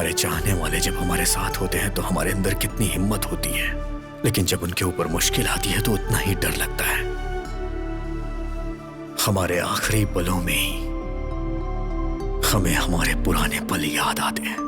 हमारे चाहने वाले जब हमारे साथ होते हैं तो हमारे अंदर कितनी हिम्मत होती है, लेकिन जब उनके ऊपर मुश्किल आती है तो उतना ही डर लगता है। हमारे आखिरी पलों में ही हमें हमारे पुराने पल याद आते हैं।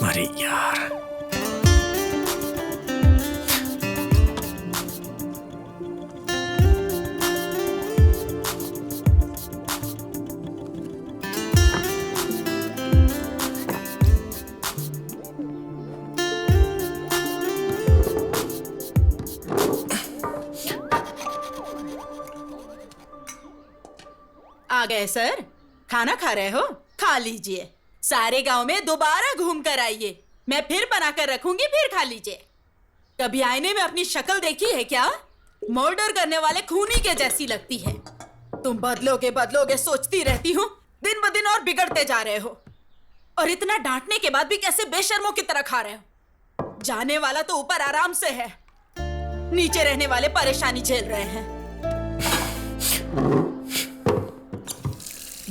अरे यार, आ गए सर। खाना खा रहे हो? खा लीजिए। सारे गांव में दोबारा घूम कर आइए, मैं फिर बनाकर रखूंगी, फिर खा लीजिए। कभी आईने में अपनी शक्ल देखी है क्या? मर्डर करने वाले खूनी के जैसी लगती है। तुम बदलोगे सोचती रहती हूँ, दिन ब दिन और बिगड़ते जा रहे हो। और इतना डांटने के बाद भी कैसे बेशर्मों की तरह खा रहे हो? जाने वाला तो ऊपर आराम से है, नीचे रहने वाले परेशानी झेल रहे हैं।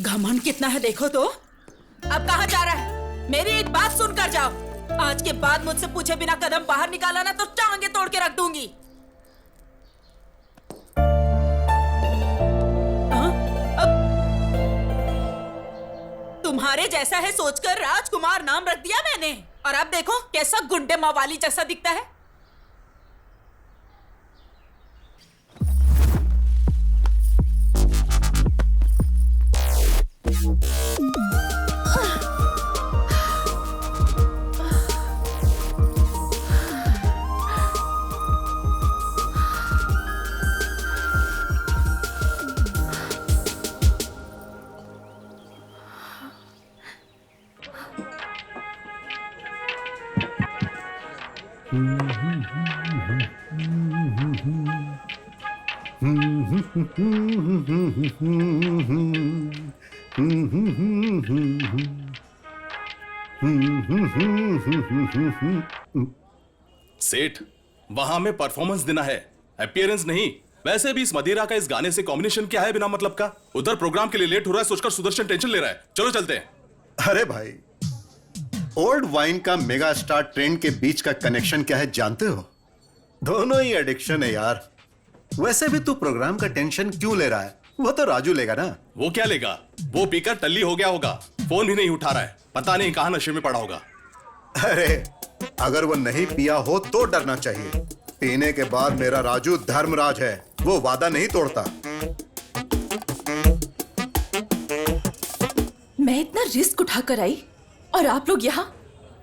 घमंड कितना है देखो तो। अब कहाँ जा रहा है? मेरी एक बात सुनकर जाओ। आज के बाद मुझसे पूछे बिना कदम बाहर निकाला ना तो टांगे तोड़ के रख दूंगी। अब तुम्हारे जैसा है सोचकर राजकुमार नाम रख दिया मैंने, और अब देखो कैसा गुंडे मवाली जैसा दिखता है। सेठ, वहां में परफॉर्मेंस देना है, अपीयरेंस नहीं। वैसे भी इस मदिरा का इस गाने से कॉम्बिनेशन क्या है बिना मतलब का? उधर प्रोग्राम के लिए लेट हो रहा है सोचकर सुदर्शन टेंशन ले रहा है। चलो चलते हैं। अरे भाई, ओल्ड वाइन का मेगा स्टार ट्रेंड के बीच का कनेक्शन क्या है जानते हो? दोनों ही एडिक्शन है यार। वैसे भी तू प्रोग्राम का टेंशन क्यों ले रहा है? वो तो राजू लेगा ना। वो क्या लेगा? वो पीकर टल्ली हो गया होगा, फोन भी नहीं उठा रहा है, पता नहीं कहां नशे में पड़ा होगा। अरे अगर वो नहीं पिया हो तो डरना चाहिए। पीने के बाद मेरा राजू धर्मराज है, वो वादा नहीं तोड़ता। मैं इतना रिस्क उठाकर आई और आप लोग यहाँ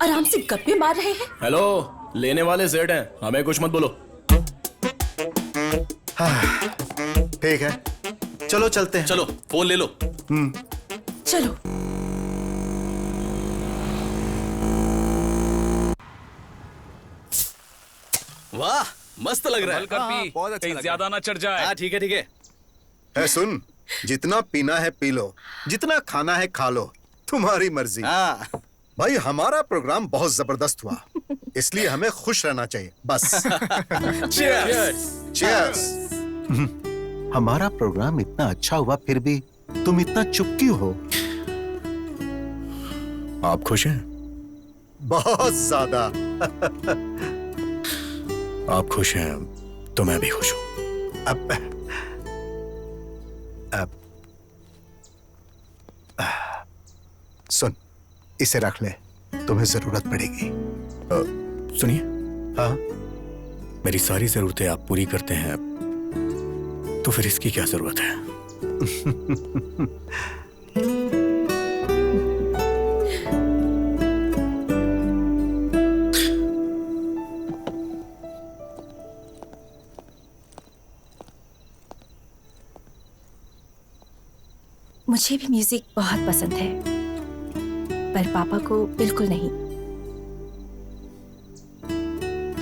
आराम से गप्पे मार रहे हैं। हेलो, लेने वाले सेठ हैं, हमें कुछ मत बोलो। ठीक है, चलो चलते हैं। चलो फोन ले लो। चलो। वाह, मस्त लग रहा है। बहुत अच्छा ज्यादा ना चढ़ जाए। हाँ ठीक है ठीक है। है सुन, जितना पीना है पी लो, जितना खाना है खा लो, तुम्हारी मर्जी। हाँ भाई हमारा प्रोग्राम बहुत जबरदस्त हुआ, इसलिए हमें खुश रहना चाहिए बस। चीयर्स। हमारा प्रोग्राम इतना अच्छा हुआ फिर भी तुम इतना चुप क्यों हो? आप खुश हैं? बहुत ज्यादा। आप खुश हैं तो मैं भी खुश हूं। अब इसे रख ले, तुम्हें जरूरत पड़ेगी। सुनिए, हाँ, मेरी सारी जरूरतें आप पूरी करते हैं, तो फिर इसकी क्या जरूरत है? मुझे भी म्यूजिक बहुत पसंद है, पर पापा को बिल्कुल नहीं।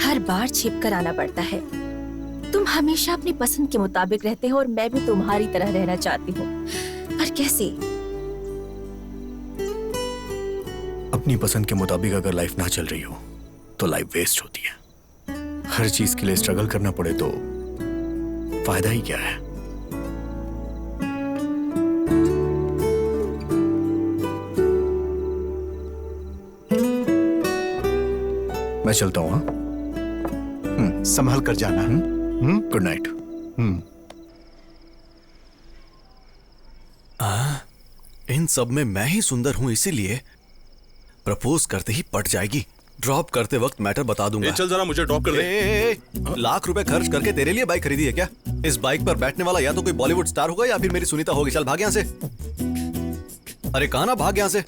हर बार छिप कर आना पड़ता है। तुम हमेशा अपनी पसंद के मुताबिक रहते हो और मैं भी तुम्हारी तरह रहना चाहती हूँ, पर कैसे? अपनी पसंद के मुताबिक अगर लाइफ ना चल रही हो तो लाइफ वेस्ट होती है। हर चीज के लिए स्ट्रगल करना पड़े तो फायदा ही क्या है? मैं चलता हूँ। हाँ, संभल कर जाना। Good night. इन सब में मैं ही सुंदर हूं, इसीलिए प्रपोज करते ही पट जाएगी। ड्रॉप करते वक्त मैटर बता दूंगा। चल जरा मुझे ड्रॉप कर दे। लाख रुपए खर्च करके तेरे लिए बाइक खरीदी है क्या? इस बाइक पर बैठने वाला या तो कोई बॉलीवुड स्टार होगा या फिर मेरी सुनीता होगी। चल भाग यहां से। अरे कहां ना, भाग यहां से।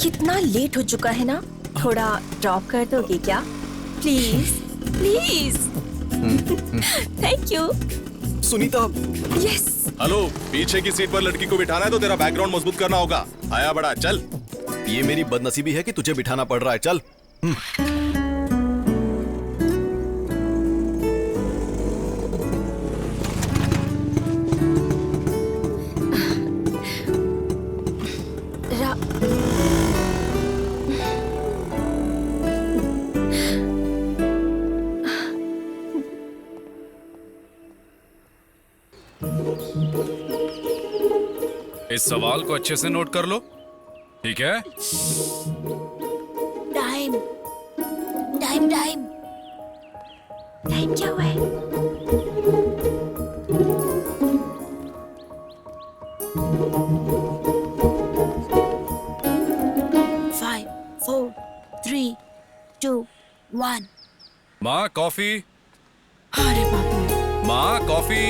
कितना लेट हो चुका है ना, थोड़ा ड्रॉप कर दोगे क्या? Please please. Thank you. Sunita. Yes. Hello, पीछे की सीट पर लड़की को बिठाना है तो तेरा बैकग्राउंड मजबूत करना होगा। आया बड़ा, चल। ये मेरी बदनसीबी है कि तुझे बिठाना पड़ रहा है। चल। इस सवाल को अच्छे से नोट कर लो, ठीक है? टाइम टाइम टाइम टाइम क्या हुआ है? Five, four, three, two, one. माँ कॉफी। अरे बाप माँ कॉफी।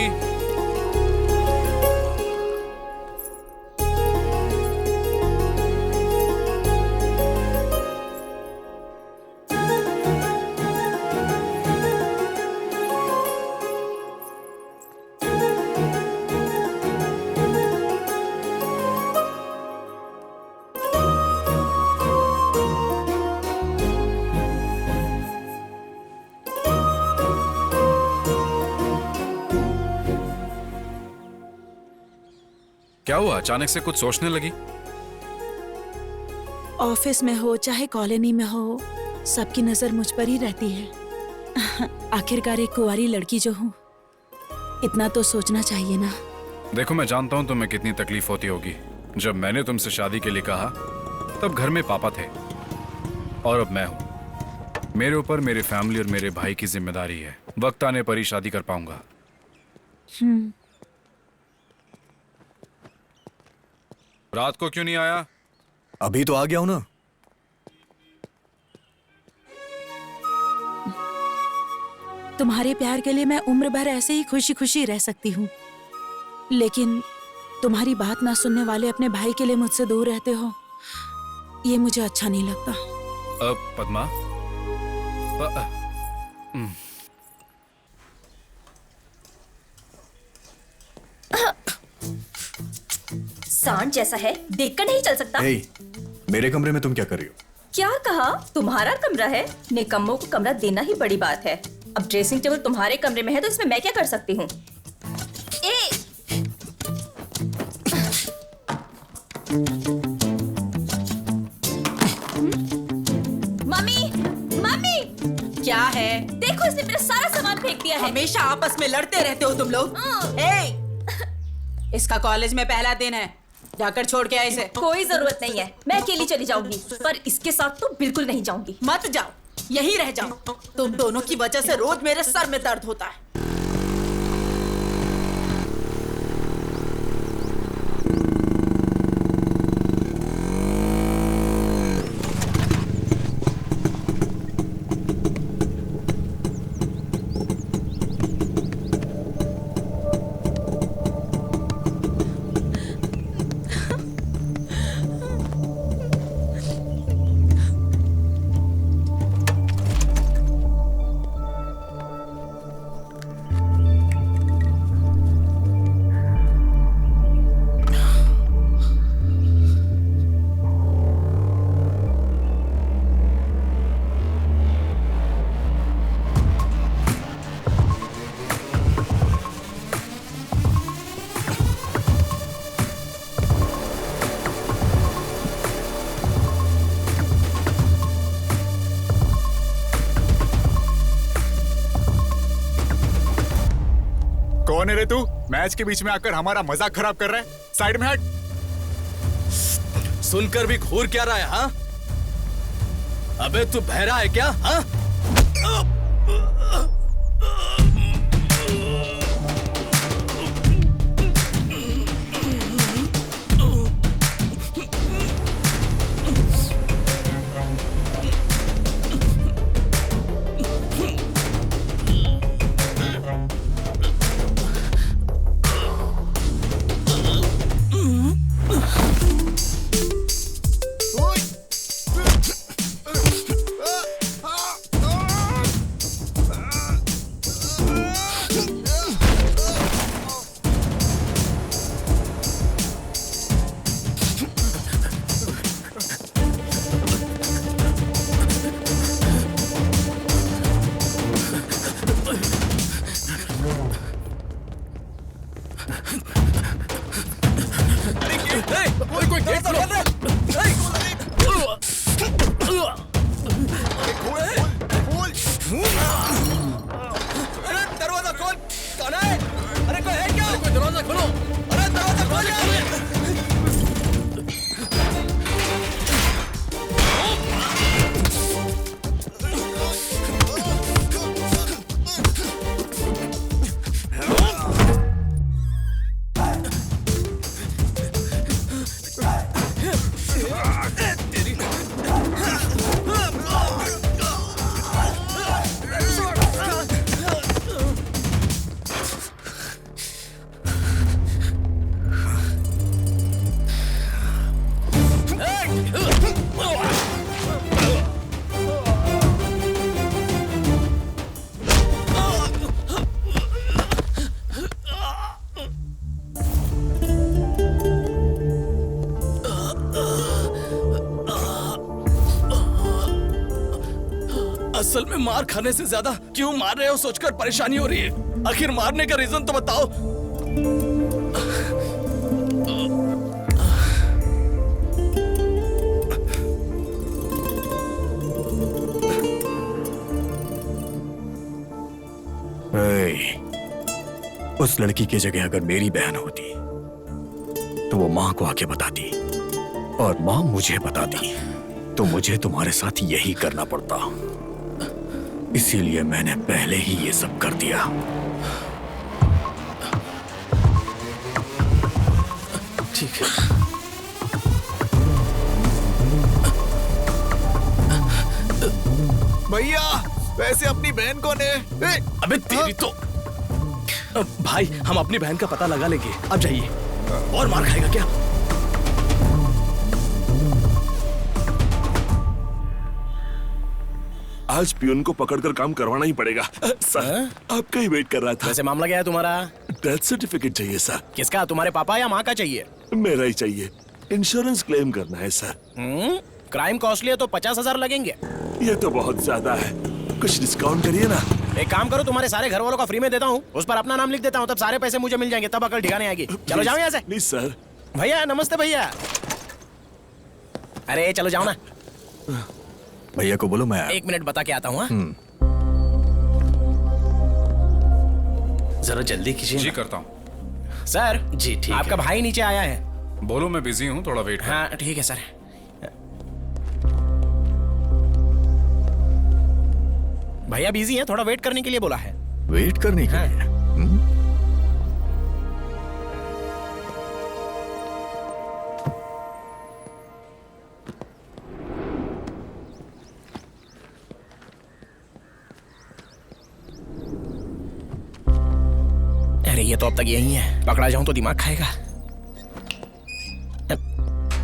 क्या हुआ, अचानक से कुछ सोचने लगी? ऑफिस में हो चाहे कॉलोनी में हो, सबकी नजर मुझ पर ही रहती है। आखिरकार एक कुंवारी लड़की जो हूँ, इतना तो सोचना चाहिए ना। देखो, मैं जानता हूँ तुम्हें कितनी तकलीफ होती होगी। जब मैंने तुमसे शादी के लिए कहा तब घर में पापा थे और अब मैं हूँ। मेरे ऊपर मेरे फैमिली और मेरे भाई की जिम्मेदारी है। वक्त आने पर ही शादी कर पाऊंगा। रात को क्यों नहीं आया? अभी तो आ गया हूं ना। तुम्हारे प्यार के लिए मैं उम्र भर ऐसे ही खुशी खुशी रह सकती हूँ, लेकिन तुम्हारी बात ना सुनने वाले अपने भाई के लिए मुझसे दूर रहते हो, ये मुझे अच्छा नहीं लगता। पद्मा, सांड जैसा है, देखकर नहीं चल सकता। हे, मेरे कमरे में तुम क्या कर रही हो? क्या कहा? तुम्हारा कमरा है, निकम्मों को कमरा देना ही बड़ी बात है। अब ड्रेसिंग टेबल तुम्हारे कमरे में है तो इसमें मैं क्या कर सकती हूँ? मम्मी, मम्मी, क्या है? देखो इसने मेरा सारा सामान फेंक दिया है। हमेशा आपस में लड़ते रहते हो तुम लोग। ए, इसका कॉलेज में पहला दिन है, जाकर छोड़ के आए इसे। कोई जरूरत नहीं है, मैं अकेली चली जाऊंगी, पर इसके साथ तो बिल्कुल नहीं जाऊंगी। मत जाओ, यहीं रह जाओ। तुम दोनों की वजह से रोज मेरे सर में दर्द होता है। कौन है रे तू? मैच के बीच में आकर हमारा मजाक खराब कर रहा है। साइड में हट। सुनकर भी घूर क्या रहा है? हाँ, अबे तू बहरा है क्या? हाँ, असल में मार खाने से ज्यादा क्यों मार रहे हो सोचकर परेशानी हो रही है। आखिर मारने का रीजन तो बताओ। उस लड़की की जगह अगर मेरी बहन होती तो वो मां को आके बताती, और मां मुझे बताती तो मुझे तुम्हारे साथ यही करना पड़ता। इसीलिए मैंने पहले ही ये सब कर दिया। ठीक है। भैया वैसे अपनी बहन कौन है? अबे तेरी तो भाई, हम अपनी बहन का पता लगा लेंगे। अब जाइए। और मार खाएगा क्या? आज पियून को पकड़कर काम करवाना ही पड़ेगा। सर, आपका ही वेट कर रहा था। वैसे मामला क्या है तुम्हारा? डेथ सर्टिफिकेट चाहिए सर। किसका? तुम्हारे पापा या माँ का चाहिए? मेरा ही चाहिए। इंश्योरेंस क्लेम करना है सर। क्राइम कॉस्टली है तो 50,000 लगेंगे। ये तो बहुत ज्यादा है, कुछ डिस्काउंट करिए ना। एक काम करो, तुम्हारे सारे घर वालों का फ्री में देता हूँ, उस पर अपना नाम लिख देता हूँ, तब सारे पैसे मुझे मिल जाएंगे, तब अकल ठिकाने आएगी। चलो जाओ यहाँ से। Please sir. भैया नमस्ते भैया। अरे चलो जाओ ना। भैया को बोलो मैं 1 मिनट बता के आता हूँ। जरा जल्दी कीजिए। जी करता हूँ सर। जी ठीक आपका है। भाई नीचे आया है। बोलो मैं बिजी हूँ, थोड़ा वेट। हाँ ठीक है सर। भैया बिजी हैं, थोड़ा वेट करने के लिए बोला है। वेट करने के लिए? अरे ये तो अब तक यही है, पकड़ा जाऊं तो दिमाग खाएगा।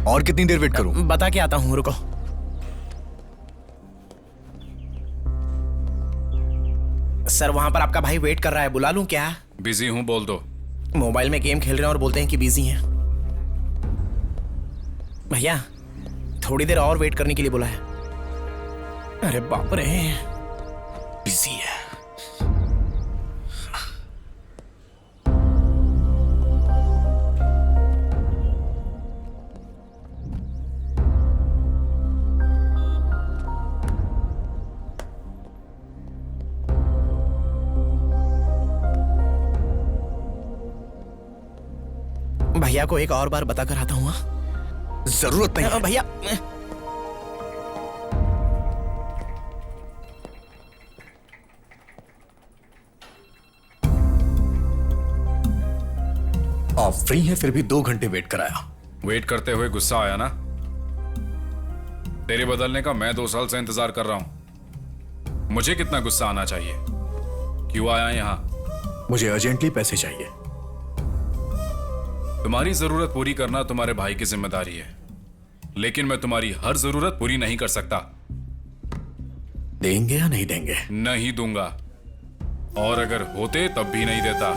और कितनी देर वेट करूं? बता के आता हूं, रुको। सर वहां पर आपका भाई वेट कर रहा है, बुला लूं क्या? बिजी हूँ, बोल दो। मोबाइल में गेम खेल रहे हैं और बोलते हैं कि बिजी हैं। भैया थोड़ी देर और वेट करने के लिए बोला है। अरे बाप रे, बिजी है। भैया को एक और बार बता कर आता हूँ। हाँ? जरूरत नहीं है। भैया आप फ्री हैं फिर भी 2 घंटे वेट कराया। वेट करते हुए गुस्सा आया ना? तेरे बदलने का मैं 2 साल से इंतजार कर रहा हूं। मुझे कितना गुस्सा आना चाहिए? क्यों आया यहां? मुझे अर्जेंटली पैसे चाहिए। तुम्हारी जरूरत पूरी करना तुम्हारे भाई की जिम्मेदारी है, लेकिन मैं तुम्हारी हर जरूरत पूरी नहीं कर सकता। देंगे या नहीं देंगे? नहीं दूंगा, और अगर होते तब भी नहीं देता।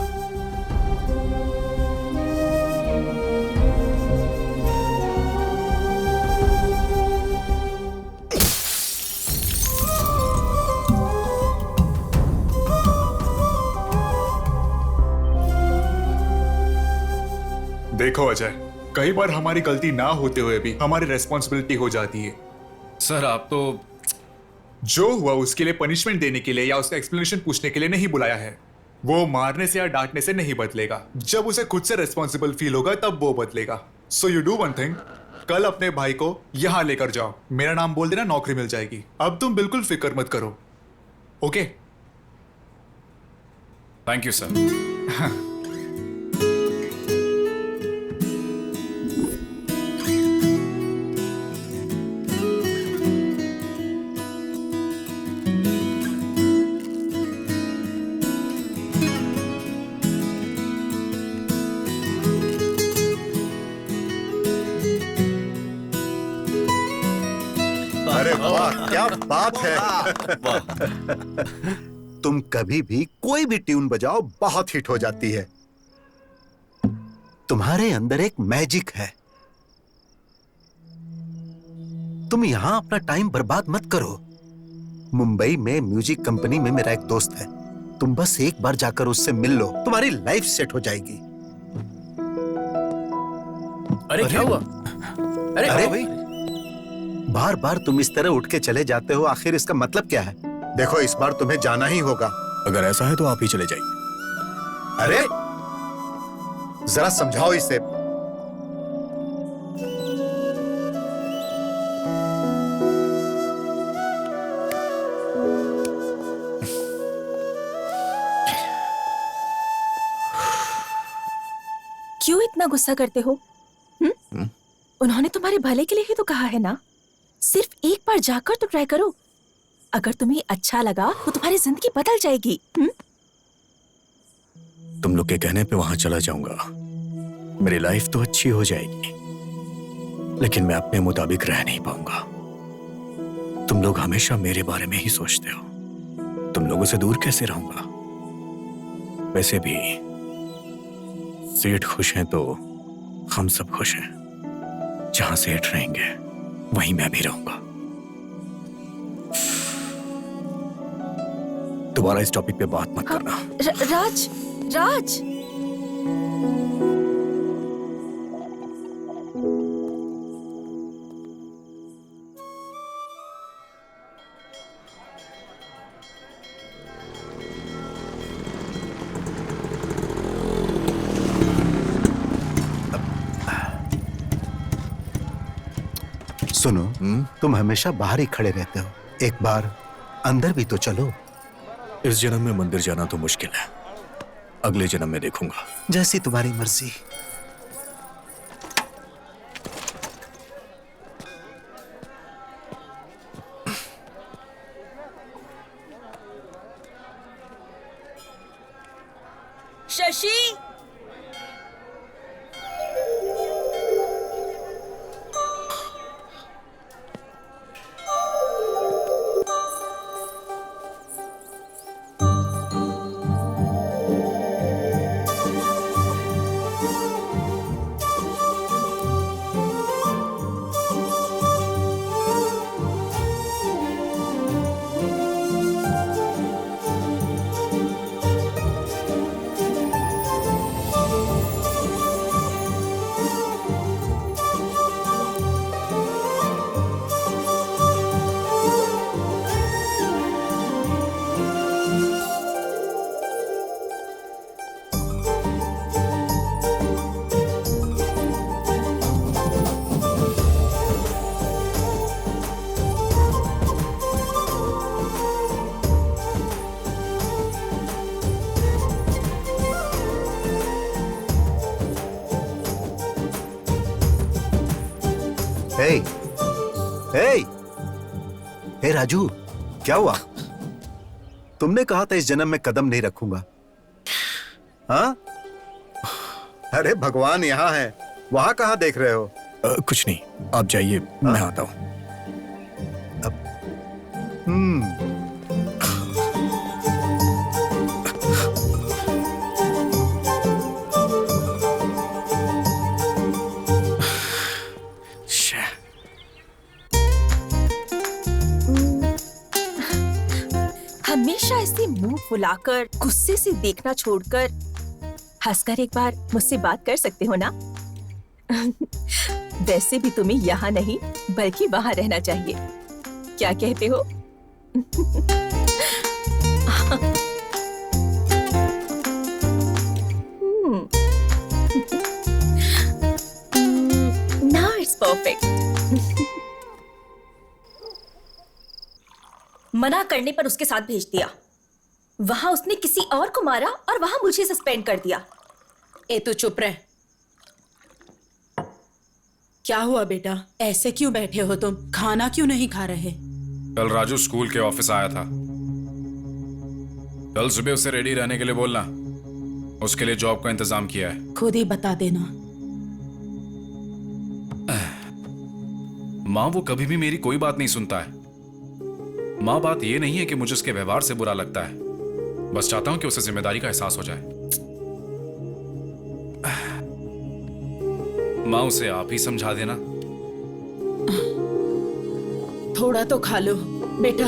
देखो अजय, कई बार हमारी गलती ना होते हुए भी हमारी रेस्पॉन्सिबिलिटी हो जाती है। सर आप तो जो हुआ उसके लिए पनिशमेंट देने के लिए या उसका एक्सप्लेनेशन पूछने के लिए नहीं बुलाया है। वो मारने से या डांटने से नहीं बदलेगा। जब उसे खुद से रेस्पॉन्सिबल फील होगा तब वो बदलेगा। So you do one thing, कल अपने भाई को यहां लेकर जाओ, मेरा नाम बोल देना, नौकरी मिल जाएगी। अब तुम बिल्कुल फिक्र मत करो। ओके? Thank you sir. अरे वाह, क्या बात है। तुम कभी भी कोई भी ट्यून बजाओ बहुत हिट हो जाती है। तुम्हारे अंदर एक मैजिक है। तुम यहां अपना टाइम बर्बाद मत करो। मुंबई में म्यूजिक कंपनी में मेरा एक दोस्त है, तुम बस एक बार जाकर उससे मिल लो, तुम्हारी लाइफ सेट हो जाएगी। अरे क्या हुआ? अरे भाई, बार बार तुम इस तरह उठ के चले जाते हो, आखिर इसका मतलब क्या है? देखो, इस बार तुम्हें जाना ही होगा। अगर ऐसा है तो आप ही चले जाइए। अरे जरा समझाओ इसे। क्यों इतना गुस्सा करते हो? उन्होंने तुम्हारे भले के लिए ही तो कहा है ना। सिर्फ एक बार जाकर तो ट्राई करो। अगर तुम्हें अच्छा लगा तो तुम्हारी जिंदगी बदल जाएगी। तुम लोग के कहने पे वहां चला जाऊंगा, मेरी लाइफ तो अच्छी हो जाएगी, लेकिन मैं अपने मुताबिक रह नहीं पाऊंगा। तुम लोग हमेशा मेरे बारे में ही सोचते हो। तुम लोगों से दूर कैसे रहूंगा? वैसे भी सेठ खुश हैं तो हम सब खुश हैं। जहां सेठ रहेंगे वहीं मैं भी रहूंगा। दोबारा इस टॉपिक पे बात मत करना। राज, राज। सुनो, तुम हमेशा बाहर ही खड़े रहते हो, एक बार अंदर भी तो चलो। इस जन्म में मंदिर जाना तो मुश्किल है, अगले जन्म में देखूंगा। जैसी तुम्हारी मर्जी। शशि, हे राजू, क्या हुआ? तुमने कहा था इस जन्म में कदम नहीं रखूंगा। हाँ? अरे भगवान यहाँ है, वहां कहाँ देख रहे हो? कुछ नहीं, आप जाइए, मैं आता हूं। हमेशा ऐसे मुंह फुलाकर गुस्से से देखना छोड़कर हंसकर एक बार मुझसे बात कर सकते हो ना? वैसे भी तुम्हें यहाँ नहीं बल्कि वहाँ रहना चाहिए। क्या कहते हो? Now it's perfect. मना करने पर उसके साथ भेज दिया। वहां उसने किसी और को मारा और वहां मुझे सस्पेंड कर दिया। ए तू चुप रह। क्या हुआ बेटा, ऐसे क्यों बैठे हो तुम? खाना क्यों नहीं खा रहे? कल राजू स्कूल के ऑफिस आया था। कल सुबह उसे रेडी रहने के लिए बोलना, उसके लिए जॉब का इंतजाम किया है। खुद ही बता देना। माँ वो कभी भी मेरी कोई बात नहीं सुनता है। माँ बात ये नहीं है कि मुझे उसके व्यवहार से बुरा लगता है, बस चाहता हूं कि उसे जिम्मेदारी का एहसास हो जाए। माँ उसे आप ही समझा देना। थोड़ा तो खा लो बेटा।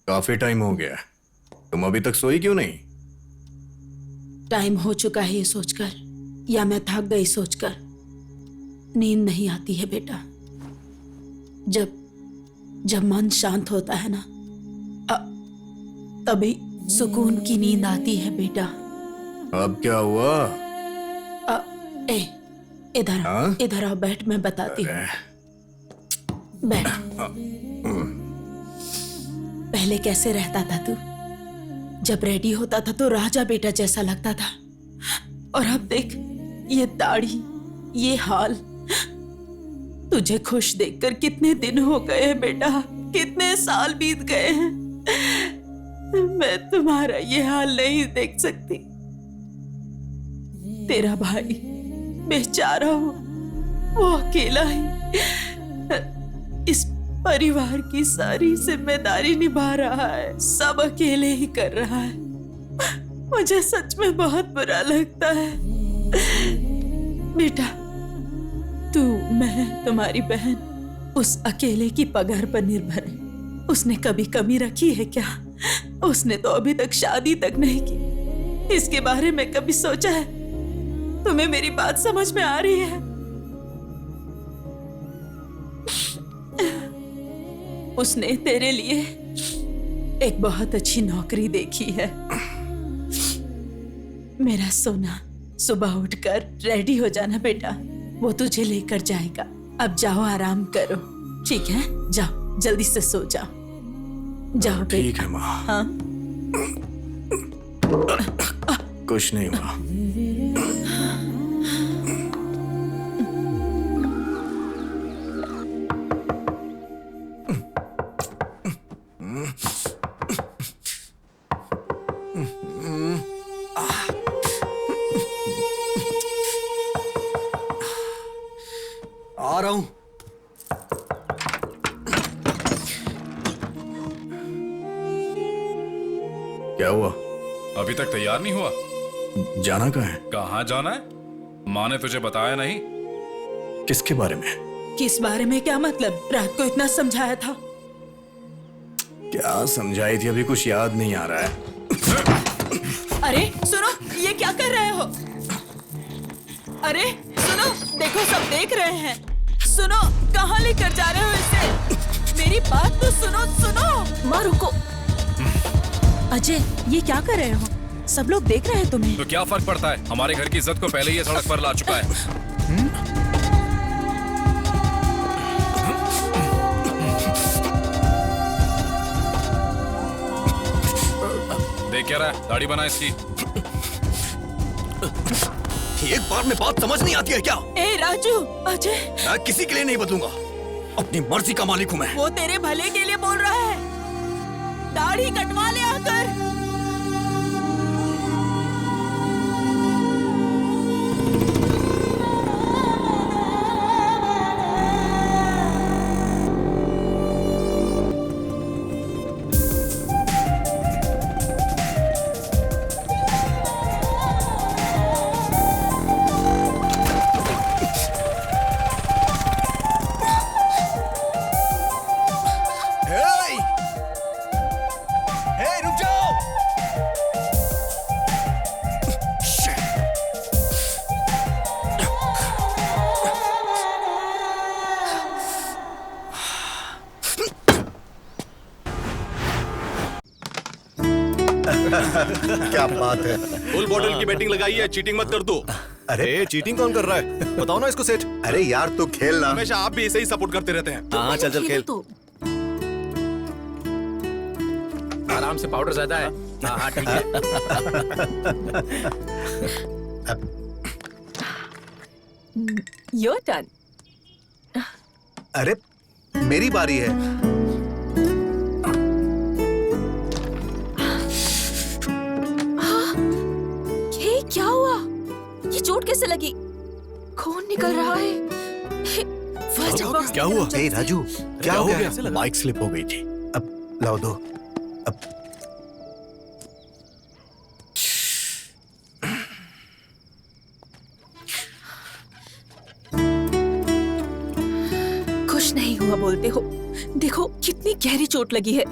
काफी टाइम हो गया, तुम अभी तक सोई क्यों नहीं? टाइम हो चुका है ये सोचकर, या मैं थक गई सोचकर। नींद नहीं आती है बेटा। जब मन शांत होता है ना, तभी सुकून की नींद आती है बेटा। अब क्या हुआ? इधर आओ, बैठ, मैं बताती हूँ। बैठ। पहले कैसे रहता था तू? जब रेडी होता था तो राजा बेटा जैसा लगता था, और अब देख ये दाढ़ी, ये हाल। तुझे खुश देखकर कितने दिन हो गए हैं बेटा, कितने साल बीत गए हैं। मैं तुम्हारा ये हाल नहीं देख सकती। तेरा भाई बेचारा हो, वो अकेला ही इस परिवार की सारी जिम्मेदारी निभा रहा है, सब अकेले ही कर रहा है। मुझे सच में बहुत बुरा लगता है बेटा। तू, मैं, तुम्हारी बहन उस अकेले की पगार पर निर्भर है। उसने कभी कमी रखी है क्या? उसने तो अभी तक शादी तक नहीं की। इसके बारे में कभी सोचा है? तुम्हें मेरी बात समझ में आ रही है? उसने तेरे लिए एक बहुत अच्छी नौकरी देखी है। मेरा सोना, सुबह उठकर रेडी हो जाना बेटा, वो तुझे लेकर जाएगा। अब जाओ, आराम करो, ठीक है? जाओ, जल्दी से सो जाओ। जाओ बेटा। ठीक है माँ। हाँ? कुछ नहीं माँ। आ रहा हूं। क्या हुआ? अभी तक तैयार नहीं हुआ? जाना कहाँ है? कहाँ जाना है? माँ ने तुझे बताया नहीं? किसके बारे में? किस बारे में? क्या मतलब? रात को इतना समझाया था। क्या समझाई थी? अभी कुछ याद नहीं आ रहा है। अरे सुनो, ये क्या कर रहे हो? अरे सुनो, देखो सब देख रहे हैं। सुनो, कहाँ लेकर जा रहे हो इसे? मेरी बात तो सुनो। माँ रुको। अजय, ये क्या कर रहे हो? सब लोग देख रहे हैं तुम्हें। तो क्या फर्क पड़ता है? हमारे घर की इज्जत को पहले ही ये सड़क पर ला चुका है। देख क्या रहा है? दाढ़ी बना इसकी। एक बार में बात समझ नहीं आती है क्या? ए राजू, अजय, मैं किसी के लिए नहीं बदलूंगा। अपनी मर्जी का मालिक हूं मैं। वो तेरे भले के लिए बोल रहा है। दाढ़ी कटवा ले आकर। क्या बात है। फुल बॉटल की बैटिंग लगाई है, चीटिंग मत कर दो। अरे चीटिंग कौन कर रहा है? बताओ ना इसको सेठ। अरे यार तू खेलना। हमेशा आप भी ऐसे ही सपोर्ट करते रहते हैं। हाँ चल चल खेल। आराम से, पाउडर ज्यादा है। हाँ हाँ ठीक है। Your turn. अरे मेरी बारी है। ये क्या हुआ? ये चोट कैसे लगी? खून निकल रहा है। First aid box. क्या हुआ? ए राजू, क्या हो गया? बाइक स्लिप हो गई थी। अब लाओ दो। अब खुश नहीं हुआ बोलते हो? देखो कितनी गहरी चोट लगी है।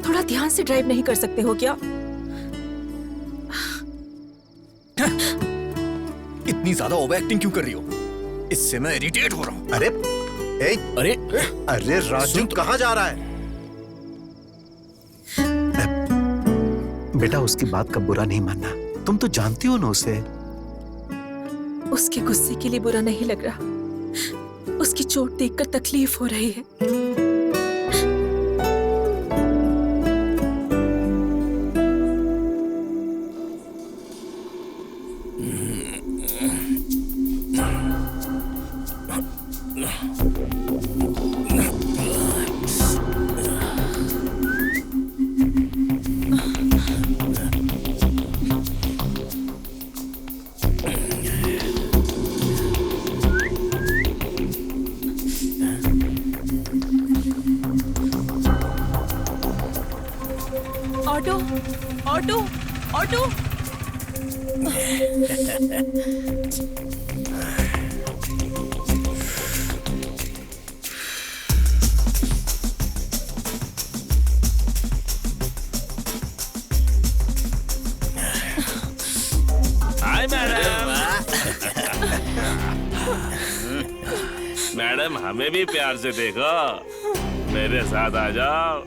थोड़ा ध्यान से ड्राइव नहीं कर सकते हो क्या? इतनी ज्यादा ओवर एक्टिंग क्यों कर रही हो? इससे मैं इरिटेट हो रहा हूँ। अरे ए, अरे अरे राजू कहाँ जा रहा है? बेटा उसकी बात का बुरा नहीं मानना। तुम तो जानती हो ना उसे। उसके गुस्से के लिए बुरा नहीं लग रहा। उसकी चोट देखकर तकलीफ हो रही है। Auto, auto, auto. Hi madam. Madam हमें भी प्यार से देखो। मेरे साथ आ जाओ,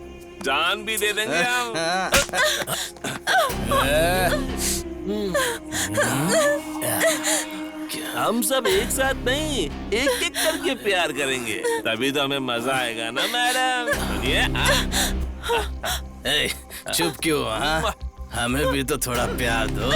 जान भी दे देंगे हम। हम सब एक साथ नहीं, एक एक करके प्यार करेंगे, तभी तो हमें मजा आएगा ना मैडम। सुनिए। चुप क्यों? हाँ, हमें भी तो थोड़ा प्यार दो।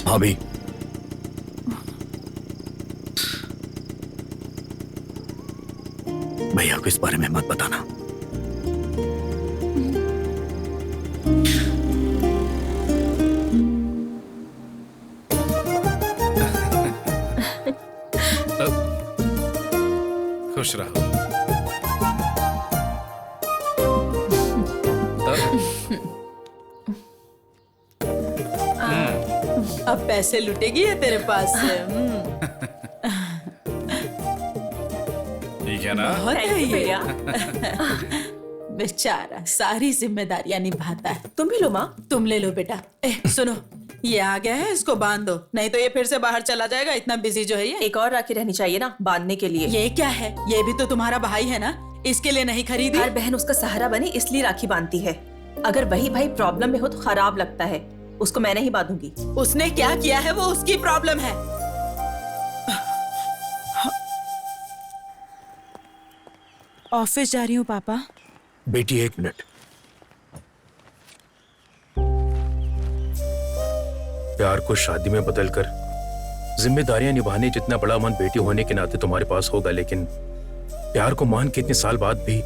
भाभी, भैया को इस बारे में मत बताना। खुश रहो। अब पैसे लुटेगी है तेरे पास से। ठीक है ना? बहुत है ये। बेचारा सारी जिम्मेदारियां निभाता है। तुम भी लो माँ। तुम ले लो बेटा। सुनो, ये आ गया है, इसको बांध दो, नहीं तो ये फिर से बाहर चला जाएगा। इतना बिजी जो है ये। एक और राखी रहनी चाहिए ना बांधने के लिए। ये क्या है? ये भी तो तुम्हारा भाई है ना, इसके लिए नहीं खरीदी? हर बहन उसका सहारा बने इसलिए राखी बांधती है। अगर वही भाई प्रॉब्लम में हो तो खराब लगता है। उसको मैं नहीं बांधूंगी। उसने क्या किया है वो उसकी प्रॉब्लम है। ऑफिस जा रही हूँ पापा। बेटी 1 मिनट। प्यार को शादी में बदलकर जिम्मेदारियां निभाने जितना बड़ा मन बेटी होने के नाते तुम्हारे पास होगा, लेकिन प्यार को मान के इतने साल बाद भी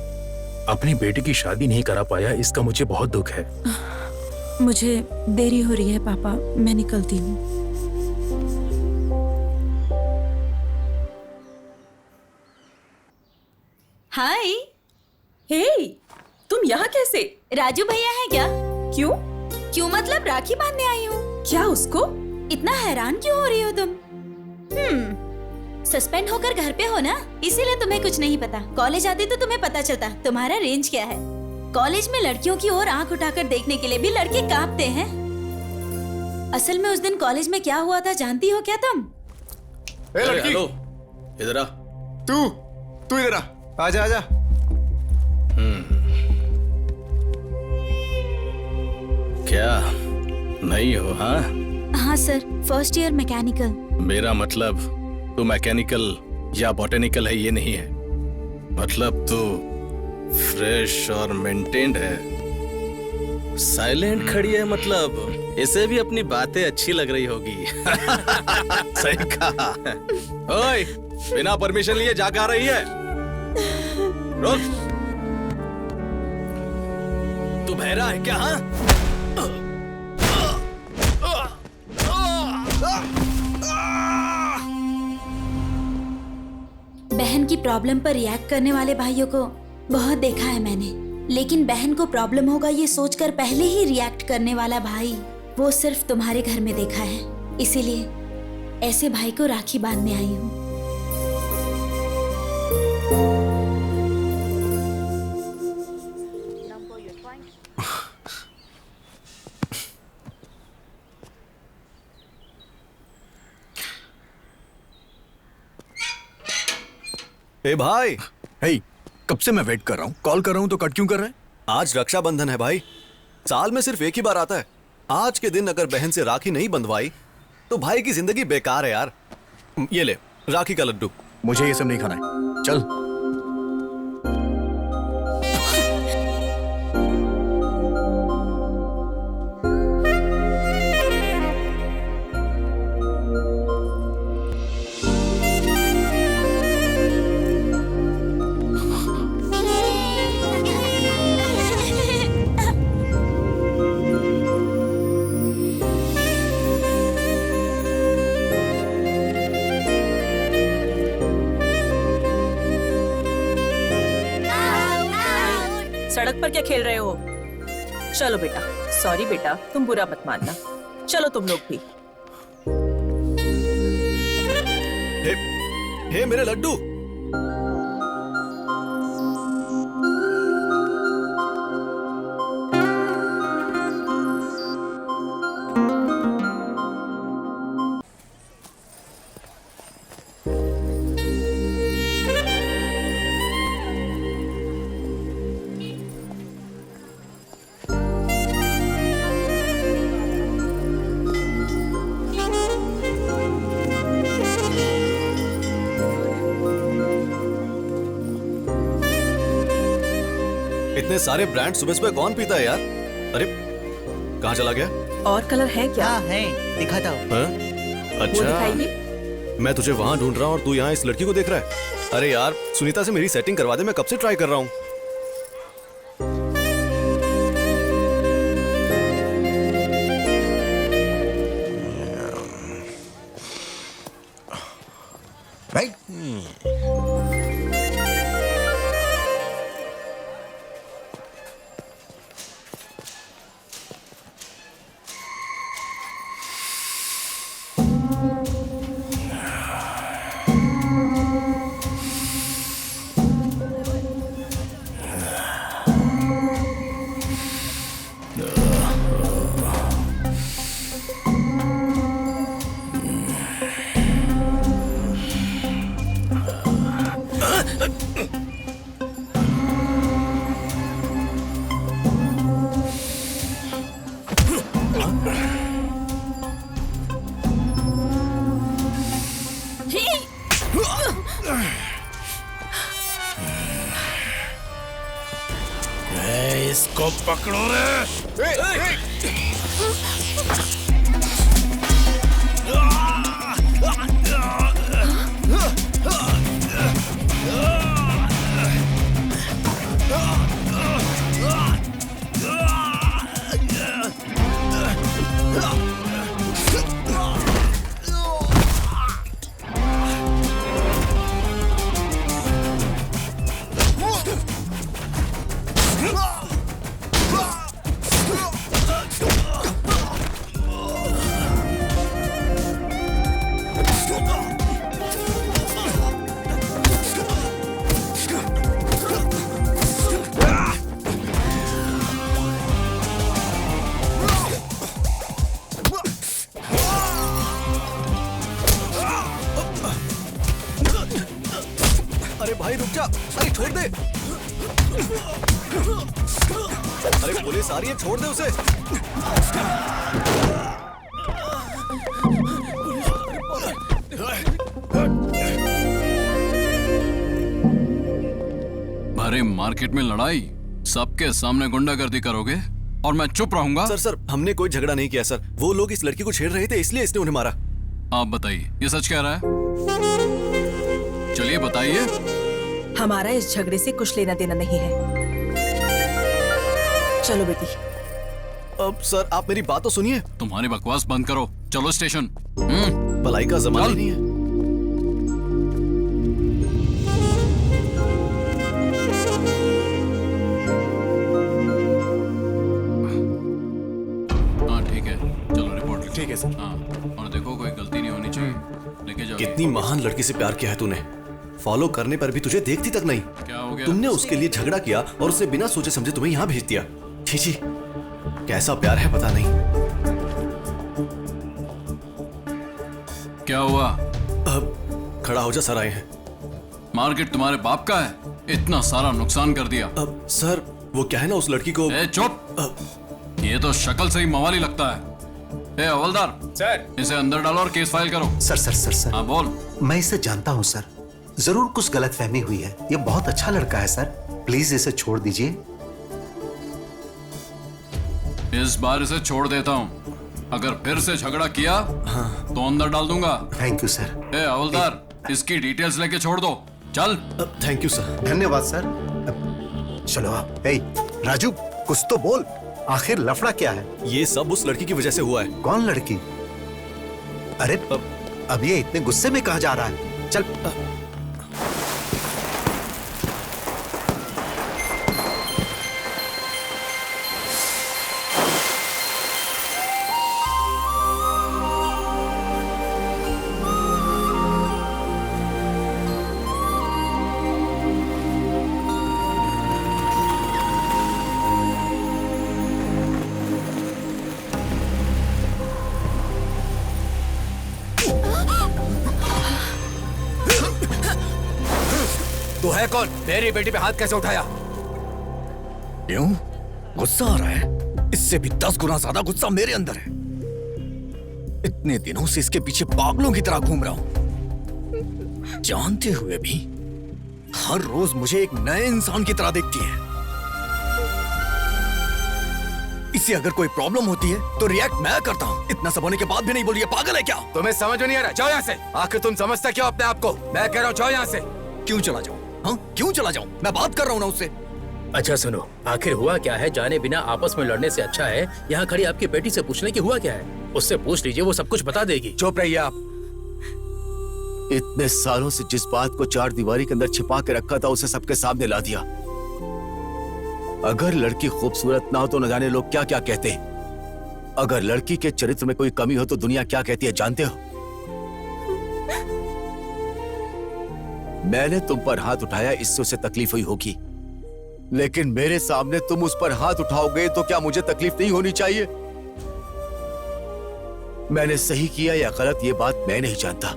अपनी बेटी की शादी नहीं करा पाया, इसका मुझे बहुत दुख है। मुझे देरी हो रही है पापा, मैं निकलती हूँ। हाय। हे, तुम यहाँ कैसे? राजू भैया है क्या? क्यों? क्यों मतलब राखी बांधने आई हूँ। क्या उसको? इतना हैरान क्यों हो रही हो तुम? सस्पेंड होकर घर पे हो ना, इसीलिए तुम्हें कुछ नहीं पता। कॉलेज आते तो तुम्हें पता चलता तुम्हारा रेंज क्या है। कॉलेज में लड़कियों की ओर आंख उठाकर देखने के लिए भी लड़के कांपते हैं। असल में उस दिन कॉलेज में क्या हुआ था जानती हो क्या तुम? ए लड़की, हेलो, इधर आ। तू इधर आ। आजा आजा। क्या नहीं हो? हाँ हाँ सर, फर्स्ट ईयर मैकेनिकल। मेरा मतलब तू मैकेनिकल या बॉटेनिकल है ये नहीं है, मतलब तू फ्रेश और मेंटेन्ड है। साइलेंट खड़ी है, मतलब इसे भी अपनी बातें अच्छी लग रही होगी। सही कहा। ओए, बिना परमिशन लिए जाकर आ रही है? रुक, तू बहरा है क्या? हाँ, बहन की प्रॉब्लम पर रिएक्ट करने वाले भाइयों को बहुत देखा है मैंने, लेकिन बहन को प्रॉब्लम होगा ये सोचकर पहले ही रिएक्ट करने वाला भाई वो सिर्फ तुम्हारे घर में देखा है। इसीलिए ऐसे भाई को राखी बांधने आई हूँ। ए भाई। हे, कब से मैं वेट कर रहा हूँ, कॉल कर रहा हूँ तो कट क्यों कर रहे हैं? आज रक्षाबंधन है भाई, साल में सिर्फ एक ही बार आता है। आज के दिन अगर बहन से राखी नहीं बंधवाई तो भाई की जिंदगी बेकार है यार। ये ले राखी का लड्डू। मुझे ये सब नहीं खाना है, चल। सड़क पर क्या खेल रहे हो? चलो बेटा। सॉरी बेटा, तुम बुरा मत मानना। चलो तुम लोग भी। हे मेरे लड्डू। इतने सारे ब्रांड सुबह सुबह कौन पीता है यार? अरे कहाँ चला गया? और कलर है क्या? हाँ है, दिखाता हूँ। हाँ? वो अच्छा, दिखाइए। मैं तुझे वहां ढूंढ रहा हूँ और तू यहाँ इस लड़की को देख रहा है। अरे यार, सुनीता से मेरी सेटिंग करवा दे, मैं कब से ट्राई कर रहा हूँ। इसको पकड़ो रे। अरे भाई रुक जा, अरे छोड़ दे। अरे पुलिस आ रही है, छोड़ दे उसे। अरे मार्केट में लड़ाई, सबके सामने गुंडागर्दी करोगे और मैं चुप रहूंगा? सर हमने कोई झगड़ा नहीं किया सर, वो लोग इस लड़की को छेड़ रहे थे इसलिए इसने उन्हें मारा। आप बताइए, ये सच कह रहा है? चलिए बताइए। हमारा इस झगड़े से कुछ लेना देना नहीं है। चलो बेटी। अब सर आप मेरी बात तो सुनिए। तुम्हारी बकवास बंद करो, चलो स्टेशन। भलाई का जमाना नहीं है। हाँ ठीक है, चलो रिपोर्ट। ठीक है सर। हाँ, और देखो कोई गलती नहीं होनी चाहिए। लेके जाओ। कितनी महान लड़की से प्यार किया है तूने, फॉलो करने पर भी तुझे देखती तक नहीं। क्या हो गया? तुमने उसके लिए झगड़ा किया और उसे बिना सोचे समझे तुम्हें यहाँ भेज दिया। छी छी, कैसा प्यार है पता नहीं। क्या हुआ? अब खड़ा हो जा, सर आए हैं। मार्केट तुम्हारे बाप का है, इतना सारा नुकसान कर दिया। अब सर वो क्या है ना, उस लड़की को। ए चुप, ये तो शक्ल से ही मवाली लगता है। ए हवलदार सर, इसे अंदर डालो और केस फाइल करो। सर हाँ बोल। मैं इसे जानता हूँ सर, जरूर कुछ गलतफहमी हुई है। ये बहुत अच्छा लड़का है सर, प्लीज इसे छोड़ दीजिए। इस बार इसे छोड़ देता हूँ, अगर फिर से झगड़ा किया तो अंदर डाल दूंगा। Thank you sir. ए हवलदार, इसकी डिटेल्स लेके छोड़ दो, चल। Thank you sir. धन्यवाद सर। चलो आप। ए राजू, कुछ तो बोल, आखिर लफड़ा क्या है? ये सब उस लड़की की वजह से हुआ है। कौन लड़की? अरे अब ये इतने गुस्से में कहाँ जा रहा है? चल। तू है कौन? मेरी बेटी पे हाथ कैसे उठाया? क्यों? गुस्सा आ रहा है? इससे भी 10 गुना ज्यादा गुस्सा मेरे अंदर है। इतने दिनों से इसके पीछे पागलों की तरह घूम रहा हूं, जानते हुए भी हर रोज मुझे एक नए इंसान की तरह देखती है। से अगर कोई प्रॉब्लम होती है तो रिएक्ट मैं करता हूँ। इतना सब होने के बाद भी नहीं बोल रही है, पागल है क्या? तुम्हें समझ में नहीं आ रहा? जाओ यहाँ से। आखिर तुम समझते क्यों अपने आप को? मैं कह रहा हूँ जाओ यहाँ से। क्यों चला जाऊँ? हाँ, क्यों चला जाऊँ? मैं बात कर रहा हूँ ना उससे। अच्छा सुनो, आखिर हुआ क्या है? जाने बिना आपस में लड़ने से अच्छा है यहाँ खड़ी आपकी बेटी से पूछने की हुआ क्या है। उससे पूछ लीजिए, वो सब कुछ बता देगी। चुप रहिए आप। इतने सालों से जिस बात को चार दीवारी के अंदर छिपा के रखा था उसे सबके सामने ला दिया। अगर लड़की खूबसूरत ना हो तो न जाने लोग क्या क्या कहते हैं। अगर लड़की के चरित्र में कोई कमी हो तो दुनिया क्या कहती है जानते हो? मैंने तुम पर हाथ उठाया, इससे उसे तकलीफ हुई होगी, लेकिन मेरे सामने तुम उस पर हाथ उठाओगे तो क्या मुझे तकलीफ नहीं होनी चाहिए? मैंने सही किया या गलत ये बात मैं नहीं जानता,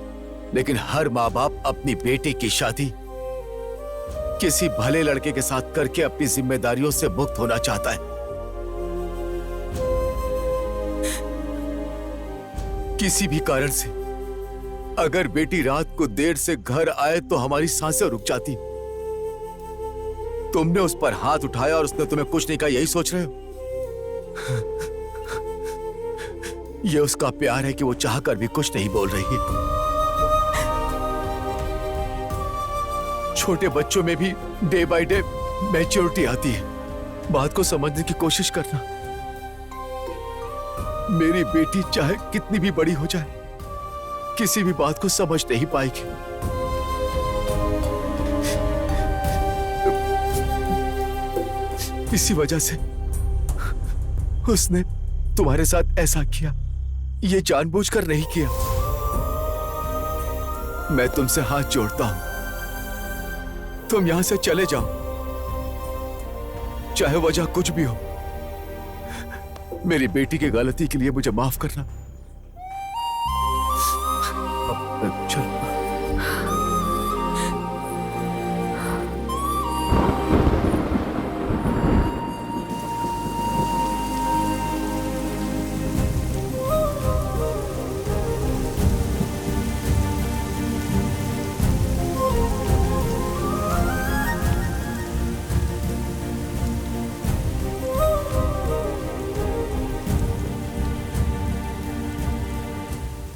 लेकिन हर माँ बाप अपनी बेटी की शादी किसी भले लड़के के साथ करके अपनी जिम्मेदारियों से मुक्त होना चाहता है। किसी भी कारण से अगर बेटी रात को देर से घर आए तो हमारी सांसें रुक जाती। तुमने उस पर हाथ उठाया और उसने तुम्हें कुछ नहीं कहा, यही सोच रहे हो? यह उसका प्यार है कि वो चाहकर भी कुछ नहीं बोल रही है। छोटे बच्चों में भी डे बाय डे मैच्योरिटी आती है। बात को समझने की कोशिश करना। मेरी बेटी चाहे कितनी भी बड़ी हो जाए, किसी भी बात को समझ नहीं पाएगी। इसी वजह से उसने तुम्हारे साथ ऐसा किया। ये जानबूझकर नहीं किया। मैं तुमसे हाथ जोड़ता हूं, तुम यहां से चले जाओ, चाहे वजह कुछ भी हो। मेरी बेटी की गलती के लिए मुझे माफ करना। चलो।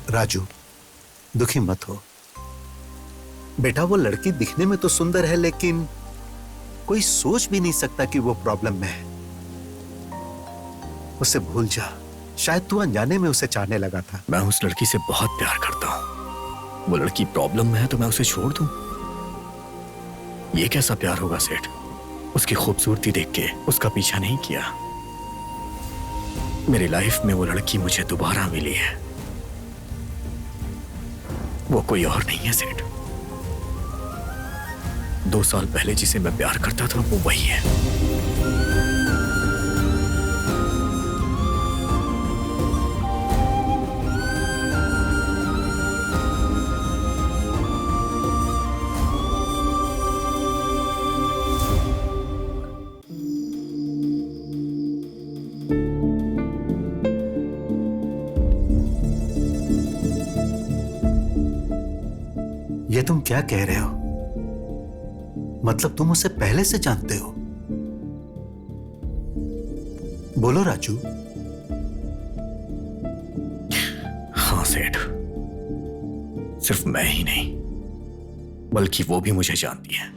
राजू, दुखी मत हो बेटा। वो लड़की दिखने में तो सुंदर है, लेकिन कोई सोच भी नहीं सकता कि वो प्रॉब्लम में है। उसे भूल जा। शायद तू अनजाने में उसे चाहने लगा था। मैं उस लड़की से बहुत प्यार करता हूं। वो लड़की प्रॉब्लम में है तो मैं उसे छोड़ दूं? ये कैसा प्यार होगा सेठ? उसकी खूबसूरती देख के उसका पीछा नहीं किया। मेरी लाइफ में वो लड़की मुझे दोबारा मिली है। वो कोई और नहीं है सेठ। 2 साल पहले जिसे मैं प्यार करता था वो वही है। ये तुम क्या कह रहे हो? मतलब तुम उसे पहले से जानते हो? बोलो राजू। हाँ सेठ, सिर्फ मैं ही नहीं बल्कि वो भी मुझे जानती है।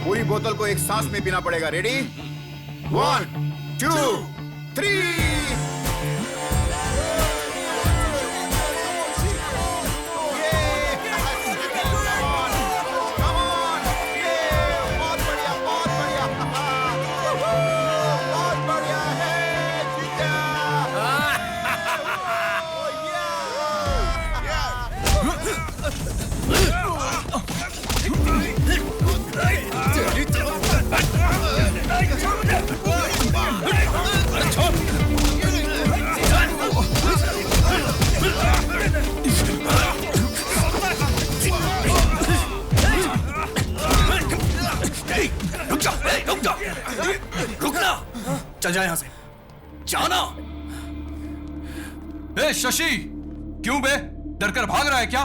पूरी बोतल को एक सांस में पीना पड़ेगा। रेडी? 1 2 3। रुकना! चल जा यहां से, जाना। ए शशि, क्यों बे? डर कर भाग रहा है क्या?